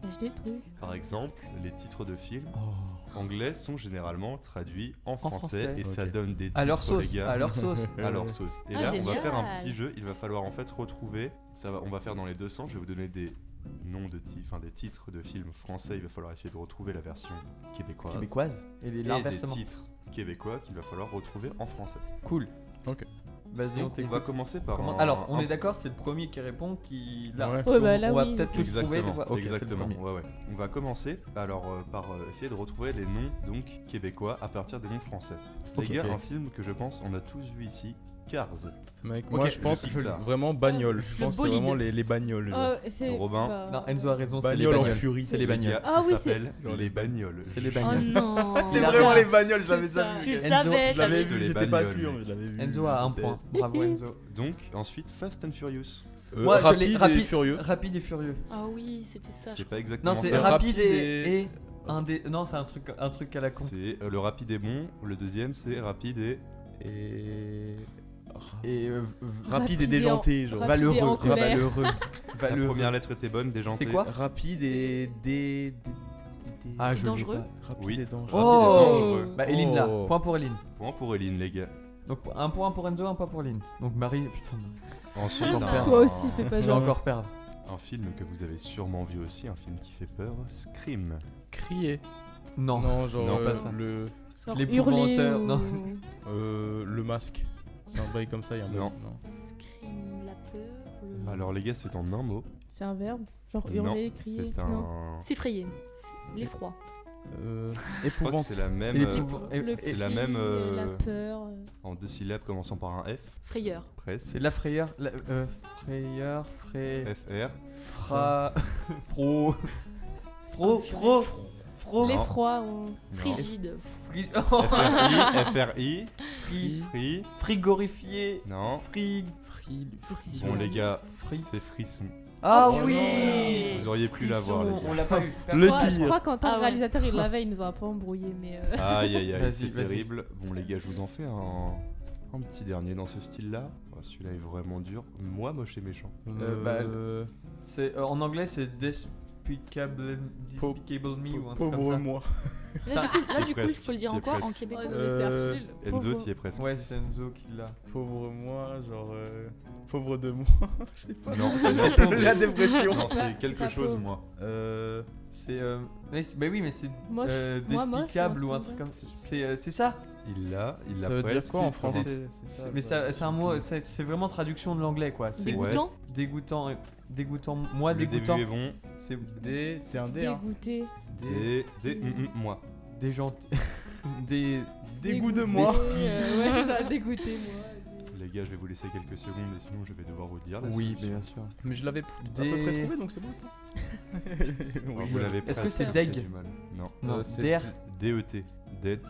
Lâche des trucs. par exemple, les titres de films Oh. anglais sont généralement traduits en français français. et ça Ok. donne des titres À leur sauce, les gars. à leur sauce. À leur sauce. Et Ah, là, on va génial. faire un petit jeu. Il va falloir en fait retrouver. On va faire dans les deux sens. Je vais vous donner des noms de titres, des titres de films français. Il va falloir essayer de retrouver la version québécoise. Québécoise et Et des l'inversement. titres québécois qu'il va falloir retrouver en français. Cool. Ok. Vas-y, on Donc, on t'écoute. va commencer par un- Alors, on un- est d'accord, c'est le premier qui répond qui. Là, Ouais. parce Ouais, qu'on- bah, là, on va oui. peut-être tous trouver. Exactement, des fois. Ok, c'est le exactement. premier. Ouais, ouais. On va commencer alors par essayer de retrouver les noms donc québécois à partir des noms français. Les Ok. gars, Ok. un film que je pense on a tous vu ici, Cars. Mec, Ok, moi je pense je Pixar. vraiment bagnole. Je Le pense que c'est bolide. vraiment les bagnoles. genre. C'est Robin. bah, Non, Enzo a raison, c'est les Bagnoles en bagnoles. furie. C'est les Les bagnoles. gars, Ah ça oui, s'appelle Genre les bagnoles. C'est les Oh bagnoles. non. C'est la- vraiment les bagnoles, je l'avais déjà ça. vu. Tu le Enzo, savais, Je l'avais t'avais- vu. vu, les j'étais pas bagnoles, sûr, mec. mais je l'avais vu. Enzo a un point. Bravo Enzo. Donc ensuite Fast and Furious. Moi, je l'ai- Rapide et furieux. Rapide et furieux. Ah oui, c'était ça. C'est je pas exactement Non, c'est ça. rapide Rapide et un des. Non, c'est un truc à la con. C'est le rapide est bon. Le deuxième c'est rapide et Et. Et Rapide et Rapide déjanté, genre. rapide et en valeureux. colère. Valeureux. la Valeureux. première lettre était bonne, déjantée. C'est quoi Rapide et Ah, je l'ai Dangereux. pas. Rapide Oui. et dangereux. Oh dangereux. Bah, Eline là. Oh. Point pour Eline. Point pour Eline, les gars. Donc, un point pour Enzo, un point pour Eline. Donc, Marie, putain, Ensuite, Encore un- perdre. Toi aussi, fais pas je vais genre. encore perdre. un film que vous avez sûrement vu aussi, un film qui fait peur, Scream. Crier. Non. Non, genre Non, pas ça. Genre L'épouvanteur, hurler non. Le masque. C'est un bail comme ça, il y a un Non. bail, Scream, la peur. Alors les gars, c'est en un mot. C'est un verbe. Genre Non, hurler, crier. c'est Non. un... S'effrayer. L'effroi. Je crois que Épouvante. c'est la même... Le c'est cri, la même, la peur. en 2 syllabes commençant par un F, Frayeur. presque. C'est la frayeur. Frayeur, FR. Fra. Fro. Fro. L'effroi. Non. Frigide. FRI. Fri. Free. Frigorifié. Non. Frig. Bon les gars, Fri. c'est frisson. Ah Oh, oui non. Vous auriez pu l'avoir les gars. On l'a pas eu. Je crois qu'en tant Ah que ouais. réalisateur, il l'avait, il nous a un peu embrouillé, mais. Aïe aïe aïe, Vas-y, c'est vas-y. terrible. Bon les gars, je vous en fais un petit dernier dans ce style-là. Oh, celui-là est vraiment dur. Moi, moche et méchant. C'est en anglais c'est Despicable Me ou un truc comme Pauvre ça. moi. Là, du coup, il presque, faut le dire c'est en quoi? En presque. québécois. Oh, non, mais c'est archi nul. Enzo, Pauvre. t'y es presque. Ouais, c'est Enzo qui l'a. Pauvre moi, genre. Pauvre de moi. Je sais pas. Non, La dépression. Non, pas- c'est c'est quelque pas chose, pauvre. moi. C'est bah oui mais c'est Moche. Moi, moche, Despicable ou un ouais. truc comme c'est ça. Il l'a Ça veut dire presque. quoi en français Mais ça, c'est un mot, c'est vraiment traduction de l'anglais quoi. C'est Dégoûtant. dégoûtant, moi Le dégoûtant. début est bon. C'est C'est un D, hein. Dégoûté. Moi. des gens, des Dégoût de Dégoûté, moi. ouais, c'est ça, dégoûté, moi. Les gars, je vais vous laisser quelques secondes et sinon je vais devoir vous dire la oui solution. bien sûr. Mais je l'avais à Des- peu près trouvé donc c'est bon. Alors, vous l'avez Est-ce que presque, c'est ça deg fait du mal. Non. Non, c'est der. DET. Det.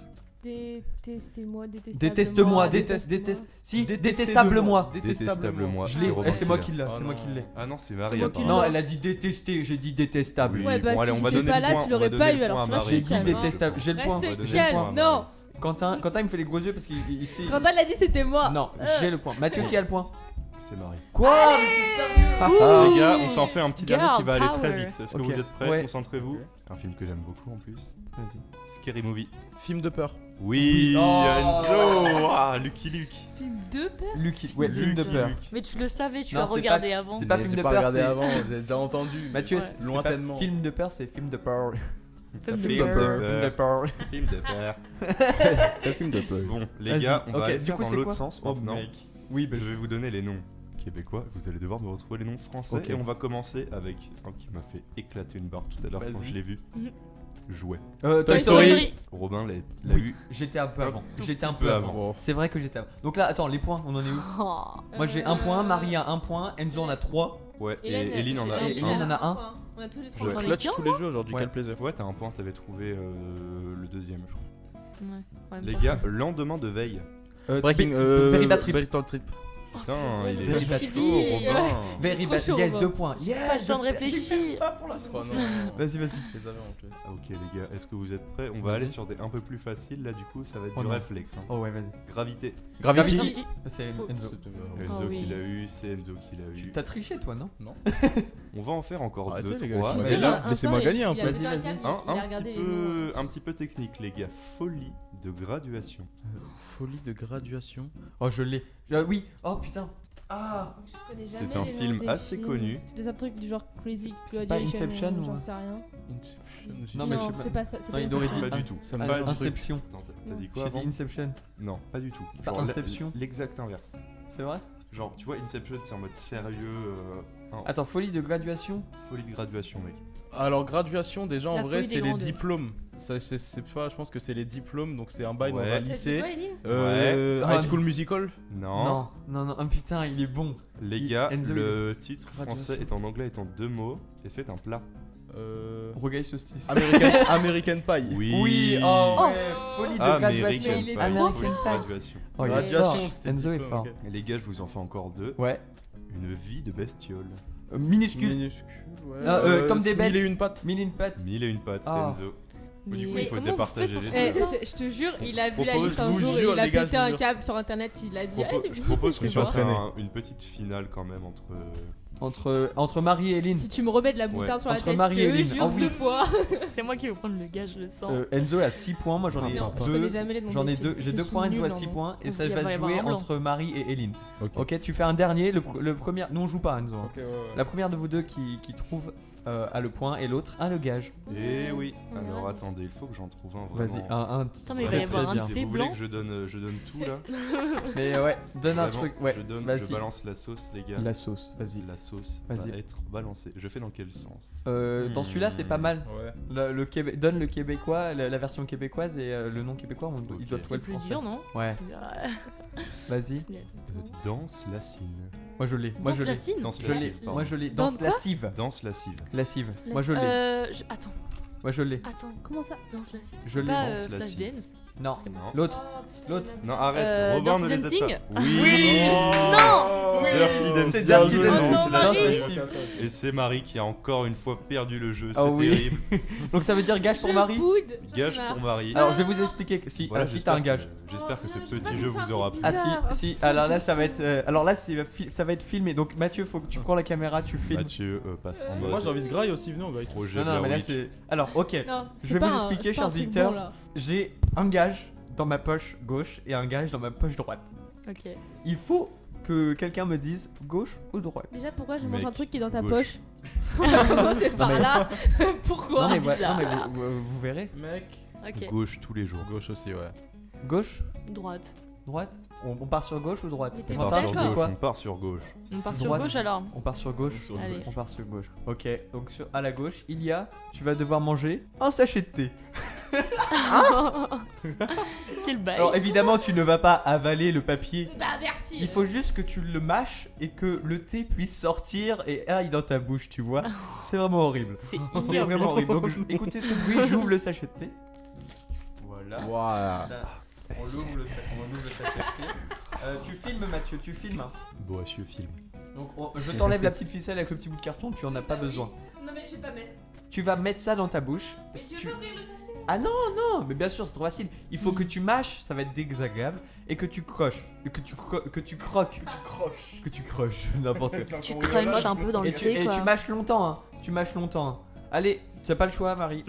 Détestez-moi, détestablement. Déteste-moi, déteste-moi. déteste. Si, détestable moi. Détestable moi. Je C'est l'ai. Robin C'est moi qui qui l'a. l'a, Oh c'est moi non. qui l'ai. Ah non, c'est C'est Marie. moi qui apparemment. Non, elle a dit détester, j'ai dit détestable. Oui. Ouais, bah Bon, allez, si on va j'étais donner pas le là, point, tu on va l'aurais donner pas le eu, alors point à tu vois, Marie. J'ai je dit te calme, hein. détestable, j'ai le point. On va Restez donner le calme, point à non. Quentin il me fait les gros yeux parce qu'il sait. Quand elle l'a dit, c'était moi. Non, j'ai le point. Mathieu qui a le point. C'est Marie. Quoi? Mais t'es sérieux? Les gars, on s'en fait un petit dernier qui va aller très power. vite. Est-ce Ok. que vous êtes prêts? Ouais. Concentrez-vous. Un film que j'aime beaucoup en plus. Vas-y. Scary Movie. Film de peur. Oui, Oh. Enzo. Ah, Lucky Luke. Film de peur. Lucky, ouais, film de Lucky peur. Luke. Mais tu le savais, tu Non, l'as c'est regardé pas- avant. c'est pas Mais film j'ai de pas peur, regardé c'est- avant, j'ai déjà entendu. Mathieu, Ouais. c'est Lointainement. pas film de peur, c'est film de peur. Film de Film de peur. Film de peur. peur. Film de peur. C'est un film de peur. Bon, les Vas-y. gars, on va Ok, aller du faire coup, dans c'est l'autre quoi sens Oh, maintenant. mec. Oui, bah, Je vais vous donner les noms québécois. Vous allez devoir me retrouver les noms français. Ok. Et on va commencer avec un qui m'a fait éclater une barre tout à l'heure quand Vas-y. je l'ai vu. Mhm. Jouet. Toy Story. Robin l'a Oui. eu. J'étais un peu avant. tout J'étais un petit peu peu avant. Bon. C'est vrai que j'étais avant. Donc là, attends, les points, on en est où? Oh. Moi j'ai un point, Marie a un point, Enzo en a 3. Ouais, et Hélène, Eline en a Hélène un. en a un. point. On a tous les Je trois. J'en ai clutch qu'un, tous les jeux aujourd'hui, Ouais. quel plaisir. Ouais, t'as un point, t'avais trouvé le deuxième, je crois. Ouais. En même Les temps. gars, lendemain de veille. Breaking. Very Bad Trip. Very Bad Trip. Putain, Oh, il est Very vite Bad chaud, Trip. Robin. Very Trop bad, chaud, yes, Robin. 2 points. Pas Yes, le temps de réfléchir. Oh non. Vas-y, vas-y. Je les avais en plus. Ah, ok les gars, est-ce que vous êtes prêts? On va Vas-y. aller sur des un peu plus faciles là, du coup ça va être Oh du non. réflexe. hein. Oh ouais, vas-y. Gravité. Gravity. C'est Faut- Enzo. Enzo oui. qui l'a eu, c'est Enzo qui l'a eu. T'as triché toi, non? On va en faire encore Arrêtez, 2, les gars, 3. je suis Et désolé. là, Laissez-moi gagner un peu. Vas-y, vas-y. un petit peu technique les gars. Folie de graduation. Folie de graduation. Oh, je l'ai. Oui. Oh putain. Ah. C'est un film assez connu. C'est un truc du genre Crazy C'est pas Graduation. Inception ou- J'en sais rien. Non, mais je sais Non, pas. c'est pas ça. C'est Non, il pas aurait Inception. dit Pas du tout. Ça me Ah, va le truc. Inception. Attends, t'as dit quoi J'ai dit avant? Inception. Non, pas du tout. C'est pas Genre, Inception. L'exact inverse. C'est vrai? Genre, tu vois, Inception c'est en mode sérieux. Attends, folie de graduation. Folie de graduation, mec. Alors graduation déjà en La vrai folie des c'est les grandeurs. diplômes. C'est pas, je pense que c'est les diplômes donc c'est un bail dans Ouais. un T'as dit lycée. quoi, Elie Ouais. High School Musical. Non. Non, oh, putain, il est bon. Les gars, Enzo, le titre Graduation. français est en anglais est en 2 mots et c'est un plat. Rogaille saucisse. American Pie. Oui. oh ouais, folie de graduation. il est Pie. trop Folie de fort. graduation. Oh, il est Graduation, fort. c'était Enzo est diplôme, fort. ok. Et les gars, je vous en fais encore 2. Ouais. Une vie de bestiole. Minuscule. Minuscule. Ouais. Ah, comme des bêtes. Mille et une pattes. Mille et une pattes. 1000 et une pattes, c'est Ah. Enzo. Du coup, Mais il faut comment départager vous faites les pour deux. faire ça Je te jure, il a vu la propose, liste un je vous jour et jure, il a les gars, pété je vous un jure. câble sur internet. Il a dit Je ah, propose, c'est je possible. propose qu'on Je vais fasse entraîner. une petite finale quand même entre Entre Marie et Lynn. Si tu me remets de la moutarde Ouais. sur la Entre tête, Marie et je te Lynn. jure Ah oui. 2 fois. C'est moi qui vais prendre le gage, je le sens. Enzo a 6 points, moi j'en ai Non, je connais 2. jamais les noms J'en des ai films. 2, j'ai Je 2 suis points, Enzo a nulle en 6 nom. points, et ça Il va va y avoir jouer un blanc. entre Marie et Eline. Ok. Ok, tu fais un dernier, le premier. Nous on joue pas, Enzo. hein. Ok, ouais, ouais. La première de vous deux qui trouve a le point, et l'autre a le gage. Eh oui. On Alors verra. attendez, il faut que j'en trouve un vraiment. Vas-y, un. Putain, mais il va y très, avoir très un bien. de Si ces vous voulez blancs. que je donne tout là. Mais ouais, donne un Vraiment, truc. Ouais, je vas-y. balance la sauce, les gars. La sauce, vas-y. La sauce Vas-y. va être balancée. Je fais dans quel sens? Dans celui-là, c'est pas mal. Ouais. Donne le québécois, la version québécoise et le nom québécois, il doit Ok. trouver C'est le plus français. dur, non Ouais, vas-y. Danse lascive. Moi je l'ai. Moi je l'ai. Lacine Danse Je l'ai. lascive, pardon. Moi je l'ai. Danse Danse quoi lascive. Danse lascive. Lascive. Moi je l'ai. Attends, Moi je l'ai. Comment ça? danse la cime. Je C'est l'ai. pas Danse la Flashdance. Non. Non. L'autre. Oh, putain, L'autre. il y en a Non, arrête. Robin Dirty ne les aide Dancing pas. Oui. Non Dirty Dancing. C'est Dirty Bien joué, Dancing. Danse Marie. lascive. Et c'est Marie qui a encore une fois perdu le jeu. Ah C'est oui. terrible. Donc ça veut dire gage pour Je Marie. boude. Gage J'en ai pour Marie. Alors je vais vous expliquer que si, Voilà, si t'as un j'espère gage. que- J'espère que ce Oh, non, je vais pas petit lui jeu faire vous un aura truc plu. Ah si, bizarre. Oh, si. putain, Alors je là ça va sais. être. Alors là ça va être filmé. Donc Mathieu, faut que tu prends la caméra, tu filmes. Mathieu passe en Moi mode j'ai envie de graille aussi, venez on graille. projet Non non, mais là Blair Witch. c'est. Alors ok. Non, Je c'est vais pas vous un- expliquer, c'est pas un chers truc auditeurs. bon, là. J'ai un gage dans ma poche gauche et un gage dans ma poche droite. Ok. Il faut que quelqu'un me dise gauche ou droite. Déjà, pourquoi je mange Mec, un truc qui est dans ta gauche. poche? On va commencer par mais- là. Pourquoi? Non mais, bizarre. non, mais vous verrez. Mec. Ok. Gauche tous les jours. Gauche aussi, ouais. Gauche, Droite. droite. On part sur gauche ou droite? Mais t'es On pas part Quentin, sur tu dis d'accord. gauche. quoi? On part sur gauche. On part sur Droite. gauche alors. On part sur gauche. Sur Allez. gauche. On part sur gauche. Ok, donc à la gauche, il y a. Tu vas devoir manger un sachet de thé. Quel bail. Alors évidemment, tu ne vas pas avaler le papier. Bah, merci. Il faut juste que tu le mâches et que le thé puisse sortir et aille dans ta bouche, tu vois. C'est vraiment horrible. C'est C'est hyper vraiment blanc. horrible. Donc écoutez ce bruit, j'ouvre le sachet de thé. Voilà. Waouh. On ouvre le sachet de thé. Tu filmes Mathieu, tu filmes. hein. Boissieu film. Donc je t'enlève la petite ficelle avec le petit bout de carton, tu en as pas besoin. Non, mais je vais pas mettre. Tu vas mettre ça dans ta bouche. Mais Si tu tu- veux pas ouvrir le sachet? Ah non, non, mais bien sûr, c'est trop facile. Il faut que tu mâches, ça va être désagréable, et que tu croches, et que tu croques, que tu croches, n'importe quoi. Tu crunches un peu dans le Et tu, thé quoi. mâches longtemps, hein. Tu mâches longtemps. hein. Allez, tu as pas le choix, Marie.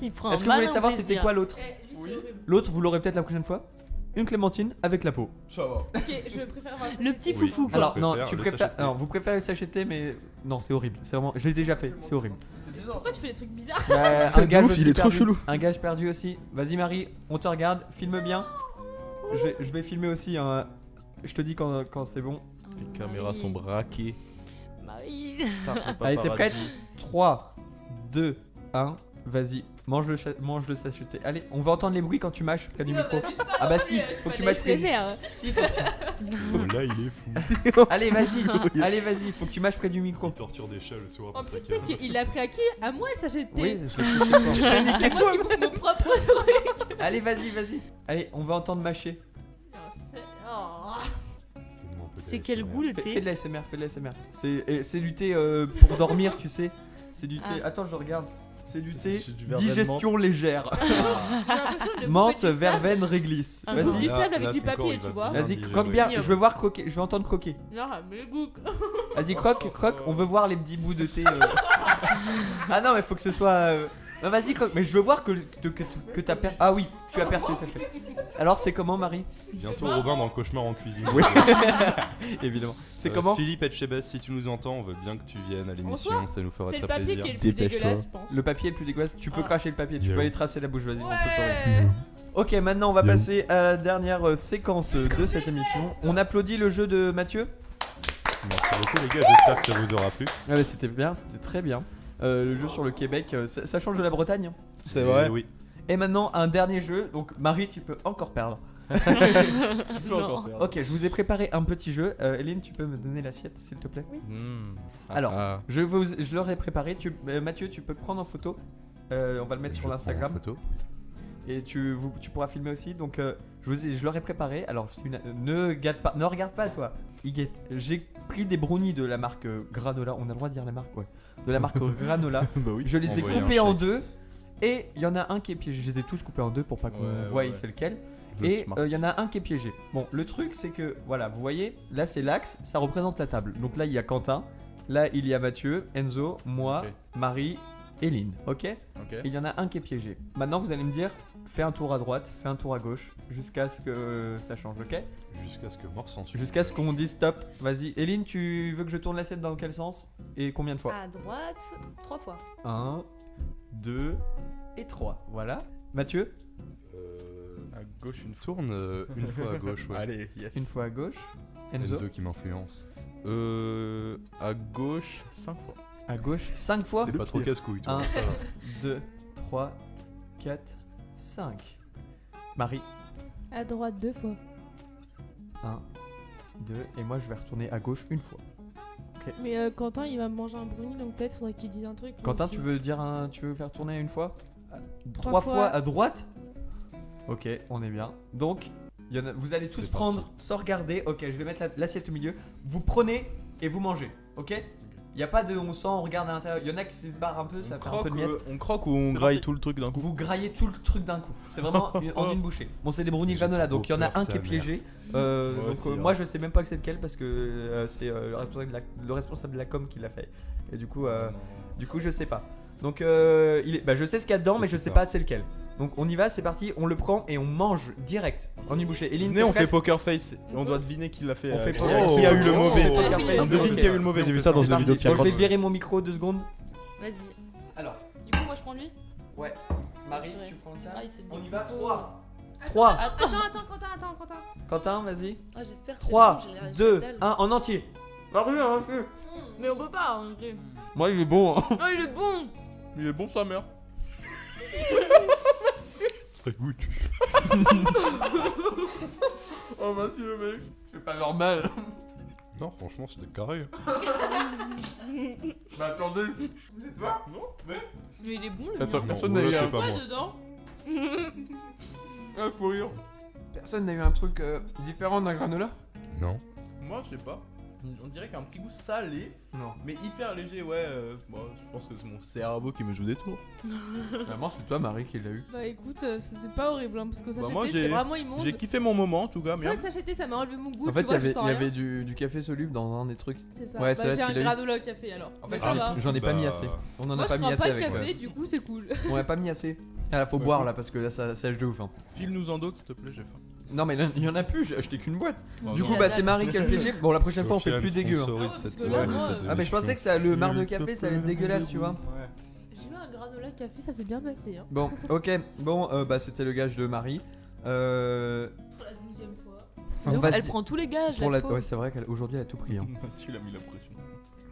Il prend Est-ce un que vous voulez malin savoir plaisir. c'était quoi l'autre? Eh, lui, c'est horrible. L'autre, vous l'aurez peut-être la prochaine fois. Une clémentine avec la peau. Ça va. Ok, je préfère avoir un sachet Le de petit thé. foufou quoi. Alors non, préfère tu le préfères, sachet de thé. non, vous préférez le sachet de thé, mais non, c'est horrible. C'est vraiment, je l'ai déjà fait, c'est horrible. Pourquoi tu fais des trucs bizarres? Un gage ouf, aussi il est trop perdu. chelou. Un gage perdu aussi. Vas-y Marie, on te regarde, filme bien. Je vais filmer aussi. hein. Je te dis quand c'est bon. Les caméras sont braquées. Marie. Allez, t'es prête 3, 2, 1, vas-y. Mange le sachet de thé. Allez, on va entendre les bruits quand tu mâches près du Non, micro. m'abuse pas Ah bah non si, plus, je faut que fais tu mâches près du l'ASMR. Si, faut que tu- Oh là, il est fou. Allez, vas-y. Allez, vas-y, faut que tu mâches près du micro. Il torture des chats le soir. En pour plus, ça tu sais qu'il- qu'il l'a pris à qui? À moi le sachet de thé. Oui, je l'ai touché fort. C'est moi qui bouffe mon propre truc. Allez, vas-y. Allez, on va entendre mâcher. Non, c'est- oh. Fais-moi un peu C'est de quel ASMR. goût le Fais thé de l'ASMR, fais de l'ASMR. C'est du thé pour dormir, tu sais. C'est du thé. Ah. Attends, je regarde. C'est du thé C'est du verveine digestion légère. J'ai l'impression de Menthe, bouffer du sable. verveine, réglisse. Un Du Vas-y. sable avec Là, du ton corps, papier, il tu va vois. bien Vas-y, digérer. croque bien. Je veux voir croquer. Je veux entendre croquer. Non, mais goût. Vas-y, croque. On veut voir les petits bouts de thé. Ah non, mais faut que ce soit. Bah, vas-y, croque. Mais je veux voir que t'as percé. Ah oui, tu as percé, ça fait. Alors, c'est comment, Marie? Bientôt Robin dans le cauchemar en cuisine. Oui. Évidemment. C'est comment? Philippe Etchebest, si tu nous entends, on veut bien que tu viennes à l'émission, Bonsoir. ça nous fera C'est très le papier plaisir. qui est le plus Dépêche-toi. dégueulasse, je pense. Le papier est le plus dégueulasse. Tu peux Ah. cracher le papier. Tu Yo. peux aller tracer la bouche. Vas-y, on t'autorise. Ouais. Ok, maintenant on va Yo. passer à la dernière séquence de cette émission. On applaudit le jeu de Mathieu. Merci beaucoup les gars, j'espère que ça vous aura plu. Ah bah c'était bien, c'était très bien. Le jeu sur le Québec, ça change de la Bretagne. C'est Et vrai. Oui. Et maintenant un dernier jeu, donc Marie tu peux encore perdre. Non. Ok, je vous ai préparé un petit jeu. Hélène, tu peux me donner l'assiette s'il te plaît. Alors, je leur ai préparé. Mathieu, tu peux prendre en photo. On va le mettre Je sur prends l'Instagram. en photo. Et tu pourras filmer aussi. Donc je leur ai préparé. Alors ne regarde pas toi. Iguette. J'ai pris des brownies de la marque Granola. On a le droit de dire la marque, ouais. De la marque Granola. Bah oui. Je les ai Envoyez un coupés en chèque. deux. Et il y en a un qui est piégé. Je les ai tous coupés en deux pour pas qu'on Ouais, voie ouais. c'est lequel. Le Et smart. il y en a un qui est piégé. Bon, le truc c'est que voilà, vous voyez, là c'est l'axe, ça représente la table. Donc là il y a Quentin Là, il y a Mathieu, Enzo, moi, Ok. Marie et Lynn. Ok? Ok. Il y en a un qui est piégé. Maintenant, vous allez me dire, fais un tour à droite, fais un tour à gauche, jusqu'à ce que ça change, ok? Jusqu'à ce que mort s'en suive. Jusqu'à ce qu'on dise stop. Vas-y. Eline, tu veux que je tourne l'assiette dans quel sens? Et combien de fois? À droite, 3 fois. 1, 2 et 3. Voilà. Mathieu, À gauche une fois. Tourne une fois à gauche, ouais. Allez, yes. une fois à gauche. Enzo, Enzo qui m'influence. À gauche 5 fois. à gauche 5 fois. C'est pas trop casse-couille, toi. 1, Ça va. 2, 3, 4, 5. Marie, À droite 2 fois. 1, 2. Et moi, je vais retourner à gauche une fois. Mais Quentin, il va me manger un brownie, donc peut-être faudrait qu'il dise un truc. lui Quentin, aussi. tu veux faire tourner une fois? 3 Trois fois fois. à droite? Ok, on est bien. Donc, vous allez tous C'est prendre parti. sans regarder. Ok, je vais mettre l'assiette au milieu. Vous prenez et vous mangez. Ok? Il n'y a pas de on sent, on regarde à l'intérieur. Il y en a qui se barrent un peu, ça fait un peu de miettes. On croque ou on C'est graille rapide. tout le truc d'un coup? Vous graillez tout le truc d'un coup. C'est vraiment en une bouchée. Bon, c'est des brownies J'ai granola, trop donc il y en a peur, un qui sa est piégé. Moi Donc aussi, moi hein. je sais même pas que c'est lequel parce que c'est le responsable de la com qui l'a fait. Et du coup je sais pas. Donc je sais ce qu'il y a dedans, C'est mais je tout sais ça. pas c'est lequel. Donc on y va, c'est parti, on le prend et on mange direct en une bouchée. Eline, Venez, t'es on fait prête? poker face. Et on doit deviner qui l'a fait. On fait qui poker a- face. qui a eu le Oh, mauvais. on fait poker face. On devine qui a eu le mauvais. J'ai vu ça dans C'est une vidéo de parti. Pierre Bon, je vais Cross. virer mon micro 2 secondes. Vas-y. Alors, Du coup, moi je prends lui. ouais. Marie, Ouais. tu prends ça. Ah, il se dit. On y va 3. Attends, 3. Attends, Quentin. Quentin, vas-y. Ah, j'espère que 3, c'est bon, j'ai l'air 2, dalle. 1 en entier. Marie, hein, Mais on peut pas, en vrai. moi il est bon. Hein. Oh, il est bon. Il est bon sa mère. Très goûtu. Oh Mathieu mec, c'est pas normal. Non, franchement, c'était carré. Bah attendez, vous êtes toi? Non? Mais il est bon, le Attends, mien. personne Non, n'a eu là, un. c'est pas moi. dedans. Ah, faut rire. Personne n'a eu un truc différent d'un granola? Non. Moi, je sais pas. On dirait qu'il y a un petit goût salé, Non. mais hyper léger. Ouais, bon, je pense que c'est mon cerveau qui me joue des tours. Vraiment, c'est toi Marie qui l'a eu. Bah écoute, c'était pas horrible hein, parce que ça moi, c'était vraiment immonde. J'ai kiffé mon moment en tout cas. C'est Mais vrai que s'acheter, ça m'a enlevé mon goût. En fait, tu vois, je il sens y rien. avait du café soluble dans un des trucs. C'est ça. Ouais, Bah, c'est vrai, j'ai tu un l'as eu. granola au café alors. En Mais fait, ça va. j'en ai pas mis Bah, assez. On en Moi a je pas mis prends assez pas le avec. café, du coup c'est cool. On a pas mis assez. Ah, faut boire là parce que là ça sèche de ouf. Hein. file-nous en d'autres, s'il te plaît, j'ai faim. Non, mais là, il y en a plus, j'ai acheté qu'une boîte. Oh, Du non. coup, bah c'est Marie qui a le piégé. Bon, la prochaine fois, on fait Sofiane plus dégueu. Hein. sponsorise Ah ouais, cette- parce que là, ouais, moi, cette Ah, mais je pensais que ça, le marc de café, ça allait être dégueulasse, tu vois. J'ai eu un granola café, ça s'est bien passé. Hein. Bon, ok. Bon, bah c'était le gage de Marie. Pour la 12e fois. C'est ouf, va se elle di- prend tous les gages, pour la la... pauvre. Ouais, c'est vrai qu'aujourd'hui elle a tout pris. Hein. Tu l'as mis la pression.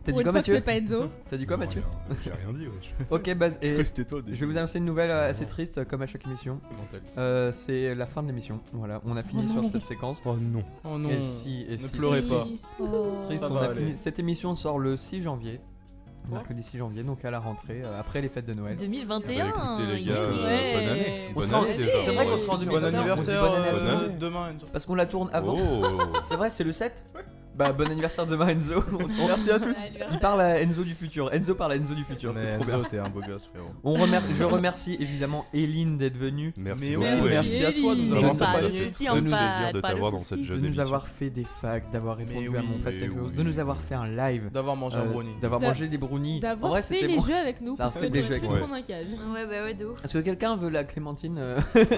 T'as Pour dit une quoi, fois que Mathieu? c'est pas Enzo. T'as dit quoi, Non, Mathieu? rien, j'ai rien dit, wesh. Ok, bah, et C'était toi. je vais vous annoncer une nouvelle assez triste, comme à chaque émission. C'est la fin de l'émission. Voilà, on a fini Oh sur non. cette séquence. Oh non. Oh non. Et si, Ne si, pleurez c'est pas. triste. Oh. Triste, Ça on va a aller. fini. Cette émission sort le 6 janvier. Quoi Mercredi 6 janvier, donc à la rentrée, après les fêtes de Noël. 2021. Bah, écoutez, les gars, ouais. bonne année. On Bonne se rend- année, déjà. c'est vrai qu'on se rend en Bon 2021, anniversaire on dit bonne année à tout le année. monde. demain, Enzo. Parce qu'on la tourne avant. Oh. C'est vrai, c'est le 7. Bah, bon anniversaire demain, Enzo. Merci à tous. Il parle à Enzo du futur. Enzo parle à Enzo du futur, c'est Mais trop bien. Enzo, t'es un beau gosse, frérot. Je remercie évidemment Eline d'être venue, Merci Mais beaucoup. oui, ouais. merci à toi de nous Merci. avoir Pas de accompagnés. soucis, de on nous pas- plaisir de pas t'avoir dans soucis. cette de jeune nous émission. avoir fait des facs, d'avoir répondu Mais à mon oui, face à oui, oui. de nous avoir fait un live, D'avoir mangé un brownie. d'avoir D'a- mangé des brownies. En D'avoir vrai, fait c'était les bon. jeux avec nous parce fait qu'on des aurait jeux pu avec nous. prendre un cage. Ouais, bah ouais, de ouf. Est-ce que quelqu'un veut la clémentine Avec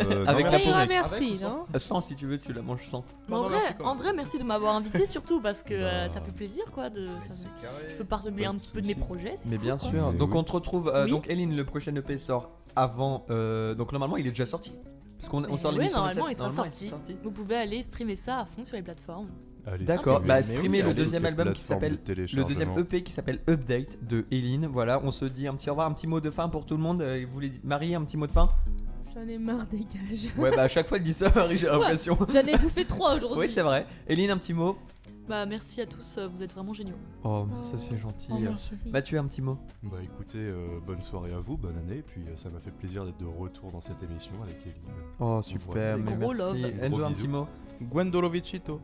la Ça peau ira, avec- merci, non? sans si tu veux, tu la manges sans. Mais en non, vrai, merci quand même. en vrai, merci de m'avoir invité surtout parce que Bah. ça fait plaisir quoi. Je peux Pas parler un Pas de petit peu de mes soucis. projets. c'est Mais cool, bien quoi. sûr. Mais Donc oui. on te retrouve. Oui. Donc Eline, le prochain EP sort avant. Donc normalement, il est déjà sorti. Parce qu'on on sort Ouais, l'émission. le normalement, 7. il sera Normalement, sorti. Vous pouvez aller streamer ça à fond sur les plateformes. Allez, D'accord, streamer. bah Mais streamer oui, le allez, deuxième les album qui plateformes s'appelle de le deuxième téléchargement. EP qui s'appelle Update de Eline. Voilà, on se dit un petit au revoir, un petit mot de fin pour tout le monde. Vous voulez Marie, un petit mot de fin? J'en ai marre des gages. Ouais, bah à chaque fois elle dit ça, Marie, j'ai l'impression. J'en ai bouffé 3 aujourd'hui. Oui, c'est vrai. Eline, un petit mot. Bah merci à tous, vous êtes vraiment géniaux. Oh, ça c'est gentil. Oh, merci. Mathieu, un petit mot. Bah écoutez, bonne soirée à vous, bonne année, et puis ça m'a fait plaisir d'être de retour dans cette émission avec Eline. Oh, super, mais Gros merci. love. Enzo, Gros un bisous. petit mot. Gwendolovicito.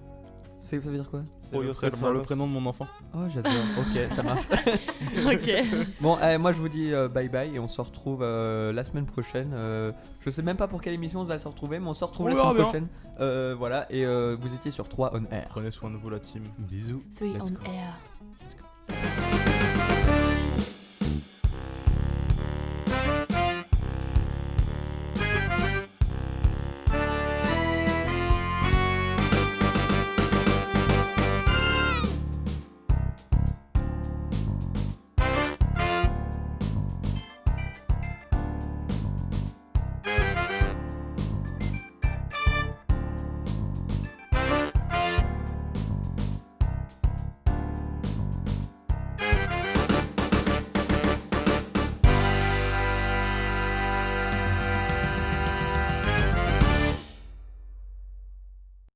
Ça veut dire quoi? C'est le prénom de mon enfant. Oh, j'adore. Ok, ça marche. Ok. Bon, moi je vous dis bye bye et on se retrouve la semaine prochaine. Je sais même pas pour quelle émission on va se retrouver, mais on se retrouve On la verra semaine bien. prochaine. Voilà, et vous étiez sur 3 on air. Prenez soin de vous, la team. Bisous. 3 Let's on go. air. live.